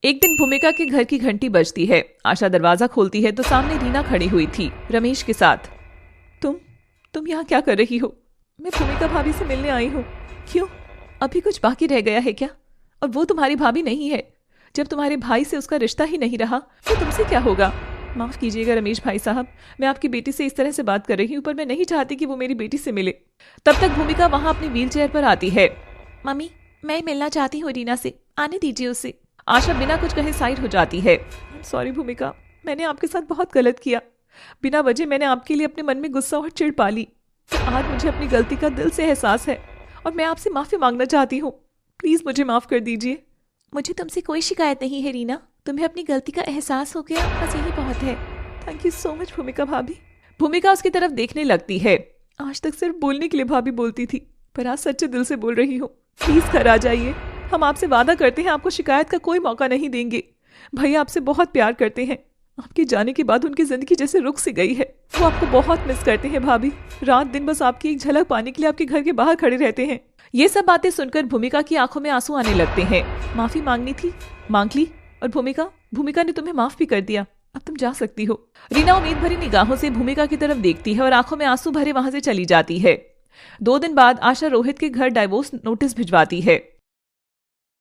एक दिन भूमिका के घर की घंटी बजती है। आशा दरवाजा खोलती है तो सामने रीना खड़ी हुई थी रमेश के साथ। तुम यहाँ क्या कर रही हो? मैं भूमिका भाभी से मिलने आई हूँ। क्यों, अभी कुछ बाकी रह गया है क्या? और वो तुम्हारी भाभी नहीं है। जब तुम्हारे भाई से उसका रिश्ता ही नहीं रहा तो तुमसे क्या होगा? माफ कीजिएगा रमेश भाई साहब, मैं आपकी बेटी से इस तरह से बात कर रही हूँ, पर मैं नहीं चाहती कि वो मेरी बेटी से मिले। तब तक भूमिका वहां अपनी व्हीलचेयर पर आती है। मम्मी, मैं मिलना चाहती हूँ रीना से, आने दीजिए उसे। आशा बिना कुछ कहे साइड हो जाती है। सॉरी भूमिका, मैंने आपके साथ बहुत गलत किया। बिना वजह मैंने आपके लिए अपने मन में गुस्सा और चिढ़ पाली। तो आज मुझे अपनी गलती का दिल से एहसास है और मैं आपसे माफी मांगना चाहती हूँ। प्लीज मुझे माफ कर दीजिए। मुझे तुमसे कोई शिकायत नहीं है रीना, तुम्हें अपनी गलती का एहसास हो गया, बस यही बहुत है। थैंक यू सो मच भूमिका भाभी। भूमिका उसकी तरफ देखने लगती है। आज तक सिर्फ बोलने के लिए भाभी बोलती थी, पर आज सच्चे दिल से बोल रही हूँ। प्लीज घर आ जाइए। हम आपसे वादा करते हैं आपको शिकायत का कोई मौका नहीं देंगे। भैया आपसे बहुत प्यार करते हैं। आपके जाने के बाद उनकी जिंदगी जैसे रुक सी गई है। वो आपको बहुत मिस करते हैं भाभी। रात दिन बस आपकी एक झलक पाने के लिए आपके घर के बाहर खड़े रहते हैं। ये सब बातें सुनकर भूमिका की आंखों में आंसू आने लगते हैं। माफी मांगनी थी, मांग ली। और भूमिका ने तुम्हें माफ भी कर दिया। अब तुम जा सकती हो। रीना उम्मीद भरी निगाहों से भूमिका की तरफ देखती है और आंखों में आंसू भरे वहां से चली जाती है। 2 दिन बाद आशा रोहित के घर डाइवोर्स नोटिस भिजवाती है।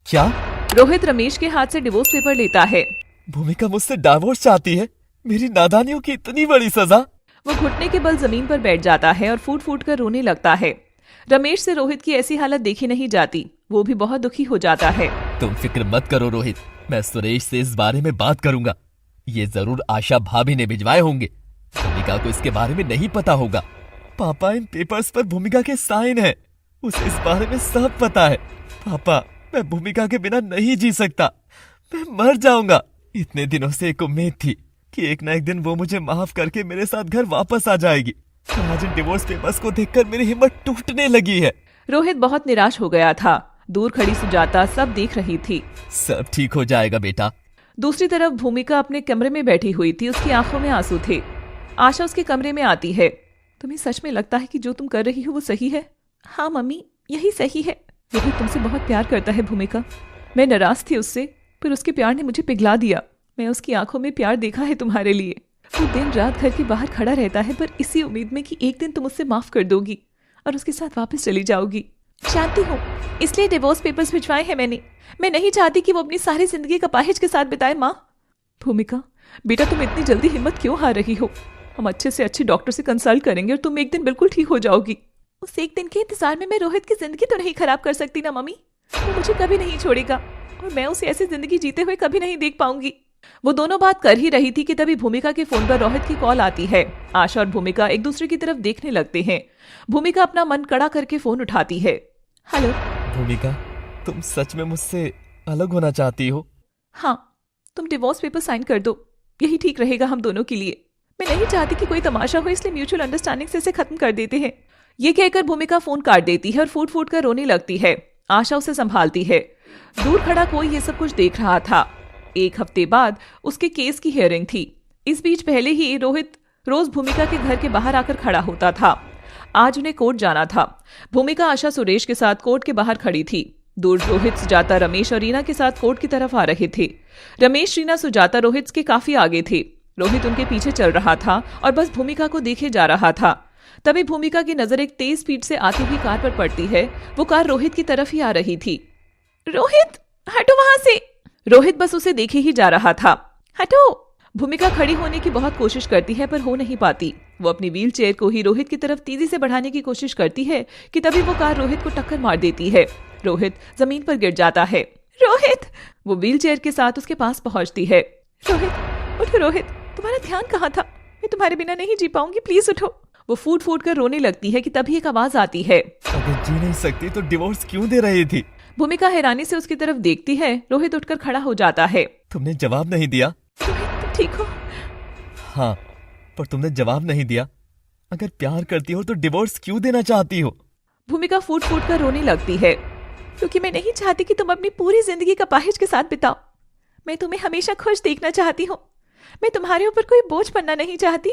क्या? रोहित रमेश के हाथ से डिवोर्स पेपर लेता है। भूमिका मुझसे डाइवोर्स चाहती है? मेरी नादानियों की इतनी बड़ी सजा? वो घुटने के बल जमीन पर बैठ जाता है और फूट फूट कर रोने लगता है। रमेश से रोहित की ऐसी हालत देखी नहीं जाती, वो भी बहुत दुखी हो जाता है। तुम फिक्र मत करो रोहित, मैं सुरेश से इस बारे में बात करूंगा। ये जरूर आशा भाभी ने भिजवाए होंगे। भूमिका को इसके बारे में नहीं पता होगा। पापा, इन पेपर्स पर भूमिका के साइन है। उसे इस बारे में सब पता है। पापा, मैं भूमिका के बिना नहीं जी सकता। मैं मर जाऊंगा। इतने दिनों से एक उम्मीद थी कि एक ना एक दिन वो मुझे माफ करके मेरे साथ घर वापस आ जाएगी। आज इन डिवोर्स पेपर्स को देखकर मेरी हिम्मत टूटने लगी है। रोहित बहुत निराश हो गया था। दूर खड़ी सुजाता सब देख रही थी। सब ठीक हो जाएगा बेटा। दूसरी तरफ भूमिका अपने कमरे में बैठी हुई थी, उसकी आंखों में आंसू थे। आशा उसके कमरे में आती है। तुम्हें सच में लगता है कि जो तुम कर रही हो वो सही है? हाँ मम्मी, यही सही है। रोहित तुमसे बहुत प्यार करता है भूमिका। मैं नाराज थी उससे, पर उसके प्यार ने मुझे पिघला दिया। मैं उसकी आंखों में प्यार देखा है तुम्हारे लिए। वो दिन रात घर के बाहर खड़ा रहता है, पर इसी उम्मीद में कि एक दिन तुम उससे माफ कर दोगी और उसके साथ वापस चली जाओगी। जानती हूँ, इसलिए डिवोर्स पेपर्स भिजवाए हैं मैंने। मैं नहीं चाहती कि वो अपनी सारी जिंदगी का अपाहिज के साथ बिताए। माँ, भूमिका बेटा, तुम इतनी जल्दी हिम्मत क्यों हार रही हो? हम अच्छे से अच्छे डॉक्टर से कंसल्ट करेंगे और तुम एक दिन बिल्कुल ठीक हो जाओगी। उस एक दिन के इंतजार में मैं रोहित की जिंदगी तो नहीं खराब कर सकती ना मम्मी। वो मुझे कभी नहीं छोड़ेगा और मैं उसे ऐसी जिंदगी जीते हुए कभी नहीं देख पाऊंगी। वो दोनों बात कर ही रही थी कि तभी भूमिका के फोन पर रोहित की कॉल आती है। आशा और भूमिका एक दूसरे की तरफ देखने लगते हैं। भूमिका अपना मन कड़ा करके फोन उठाती है। हेलो। भूमिका, तुम सच में मुझसे अलग होना चाहती हो? हाँ, तुम डिवोर्स पेपर साइन कर दो, यही ठीक रहेगा हम दोनों के लिए। मैं नहीं चाहती कि कोई तमाशा हो, इसलिए म्यूचुअल अंडरस्टैंडिंग से इसे खत्म कर देते हैं। ये कहकर भूमिका फोन काट देती है और फूट फूट कर रोने लगती है। आशा उसे संभालती है। दूर खड़ा कोई ये सब कुछ देख रहा था। एक हफ्ते बाद उसके केस की हियरिंग थी। इस बीच पहले ही रोहित रोज भूमिका के घर के बाहर आकर खड़ा होता था। आज उन्हें कोर्ट जाना था। भूमिका आशा सुरेश के साथ कोर्ट के बाहर खड़ी थी। दूर रोहित, सुजाता, रमेश और रीना के साथ कोर्ट की तरफ आ रहे थे। रमेश, रीना, सुजाता रोहित के काफी आगे थे। रोहित उनके पीछे चल रहा था और बस भूमिका को देखे जा रहा था। तभी भूमिका की नजर एक तेज स्पीड से आती हुई कार पर पड़ती है। वो कार रोहित की तरफ ही आ रही थी। रोहित, हटो वहां से। रोहित बस उसे देखे ही जा रहा था। हटो। भूमिका खड़ी होने की बहुत कोशिश करती है पर हो नहीं पाती। वो अपनी व्हील चेयर को ही रोहित की तरफ तेजी से बढ़ाने की कोशिश करती है कि तभी वो कार रोहित को टक्कर मार देती है। रोहित जमीन पर गिर जाता है। रोहित। वो व्हील चेयर के साथ उसके पास पहुंचती है। रोहित, उठो। रोहित, तुम्हारा ध्यान कहाँ था? मैं तुम्हारे बिना नहीं जी पाऊंगी, प्लीज उठो। वो फूट फूट कर रोने लगती है कि तभी एक आवाज आती है। अगर जी नहीं सकती तो डिवोर्स क्यों दे रही थी? भूमिका हैरानी से उसकी तरफ देखती है। रोहित उठकर खड़ा हो जाता है। तुमने जवाब नहीं दिया। रोहित, तुम ठीक हो? हाँ, पर तुमने जवाब नहीं दिया। अगर प्यार करती हो तो डिवोर्स क्यों देना चाहती हो? भूमिका फूट फूट कर रोने लगती है। क्योंकि मैं नहीं चाहती कि तुम अपनी पूरी जिंदगी का अपाहिज के साथ बिताओ। मैं तुम्हें हमेशा खुश देखना चाहती हूँ। मैं तुम्हारे ऊपर कोई बोझ बनना नहीं चाहती।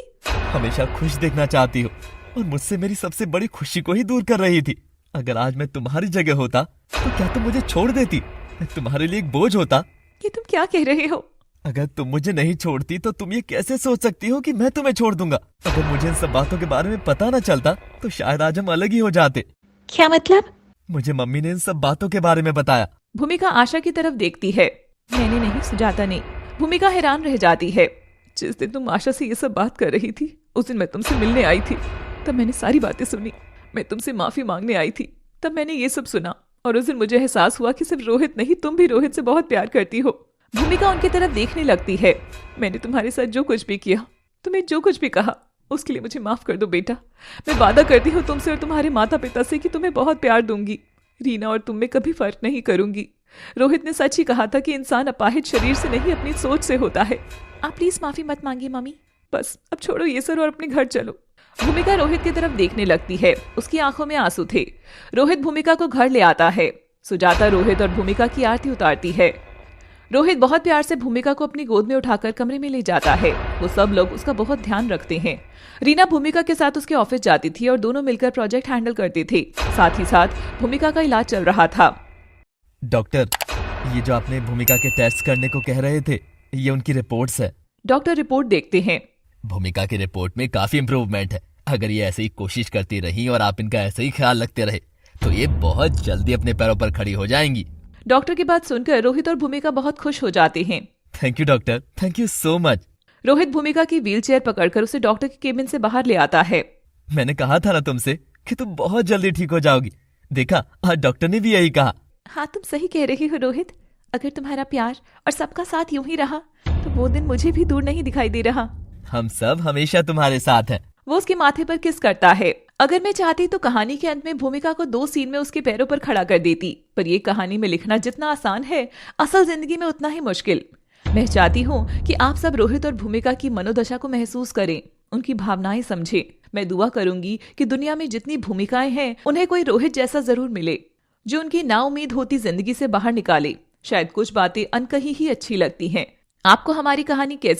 हमेशा खुश देखना चाहती हो और मुझसे मेरी सबसे बड़ी खुशी को ही दूर कर रही थी। अगर आज मैं तुम्हारी जगह होता तो क्या तुम मुझे छोड़ देती? मैं तुम्हारे लिए एक बोझ होता। ये तुम क्या कह रहे हो? अगर तुम मुझे नहीं छोड़ती तो तुम ये कैसे सोच सकती हो कि मैं तुम्हें छोड़ दूंगा? अगर मुझे इन सब बातों के बारे में पता न चलता तो शायद आज हम अलग ही हो जाते। क्या मतलब? मुझे मम्मी ने इन सब बातों के बारे में बताया। भूमिका आशा की तरफ देखती है। मैंने नहीं, सुजाता ने। भूमिका हैरान रह जाती है। जिस दिन तुम आशा से ये सब बात कर रही थी उस दिन मैं तुमसे मिलने आई थी। तब मैंने सारी बातें सुनी। मैं तुमसे माफी मांगने आई थी, तब मैंने ये सब सुना और उस दिन मुझे एहसास हुआ कि सिर्फ रोहित नहीं, तुम भी रोहित से बहुत प्यार करती हो। भूमिका उनकी तरफ देखने लगती है। मैंने तुम्हारे साथ जो कुछ भी किया, तुम्हें जो कुछ भी कहा, उसके लिए मुझे माफ कर दो बेटा। मैं वादा करती हूँ तुमसे और तुम्हारे माता पिता से कि तुम्हें बहुत प्यार दूंगी। रीना और तुम में कभी फर्क नहीं करूंगी। रोहित ने सच ही कहा था कि इंसान अपाहिज शरीर से नहीं अपनी सोच से होता है। आप प्लीज माफी मत मांगिए मम्मी। बस अब छोड़ो ये सब और अपने घर चलो। भूमिका रोहित की तरफ देखने लगती है। उसकी आंखों में आंसू थे। रोहित भूमिका को घर ले आता है। सुजाता रोहित और भूमिका की आरती उतारती है। रोहित बहुत प्यार से भूमिका को अपनी गोद में उठाकर कमरे में ले जाता है। वो सब लोग उसका बहुत ध्यान रखते हैं। रीना भूमिका के साथ उसके ऑफिस जाती थी और दोनों मिलकर प्रोजेक्ट हैंडल करते थे। साथ ही साथ भूमिका का इलाज चल रहा था। डॉक्टर, ये जो आपने भूमिका के टेस्ट करने को कह रहे थे, ये उनकी रिपोर्ट्स है। डॉक्टर रिपोर्ट देखते हैं। भूमिका की रिपोर्ट में काफी इम्प्रूवमेंट है। अगर ये ऐसे ही कोशिश करती रही और आप इनका ऐसे ही ख्याल रखते रहे तो ये बहुत जल्दी अपने पैरों पर खड़ी हो जाएंगी। डॉक्टर की बात सुनकर रोहित और भूमिका बहुत खुश हो जाते हैं। Thank you doctor, thank you so much. Rohit भूमिका की व्हीलचेयर पकड़कर उसे डॉक्टर के केबिन से बाहर ले आता है। मैंने कहा था ना तुमसे कि तुम बहुत जल्दी ठीक हो जाओगी। देखा, आज डॉक्टर ने भी यही कहा। हाँ, तुम सही कह रही हो रोहित। अगर तुम्हारा प्यार और सबका साथ यूं ही रहा तो वो दिन मुझे भी दूर नहीं दिखाई दे रहा। हम सब हमेशा तुम्हारे साथ हैं। वो उसके माथे पर किस करता है। अगर मैं चाहती तो कहानी के अंत में भूमिका को 2 सीन में उसके पैरों पर खड़ा कर देती, पर ये कहानी में लिखना जितना आसान है, असल जिंदगी में उतना ही मुश्किल। मैं चाहती हूँ कि आप सब रोहित और भूमिका की मनोदशा को महसूस करें, उनकी भावनाएं समझें। मैं दुआ करूंगी कि दुनिया में जितनी भूमिकाएं हैं उन्हें कोई रोहित जैसा जरूर मिले, जो उनकी नाउम्मीद होती जिंदगी से बाहर निकाले। शायद कुछ बातें अनकही ही अच्छी लगती हैं। आपको हमारी कहानी कैसी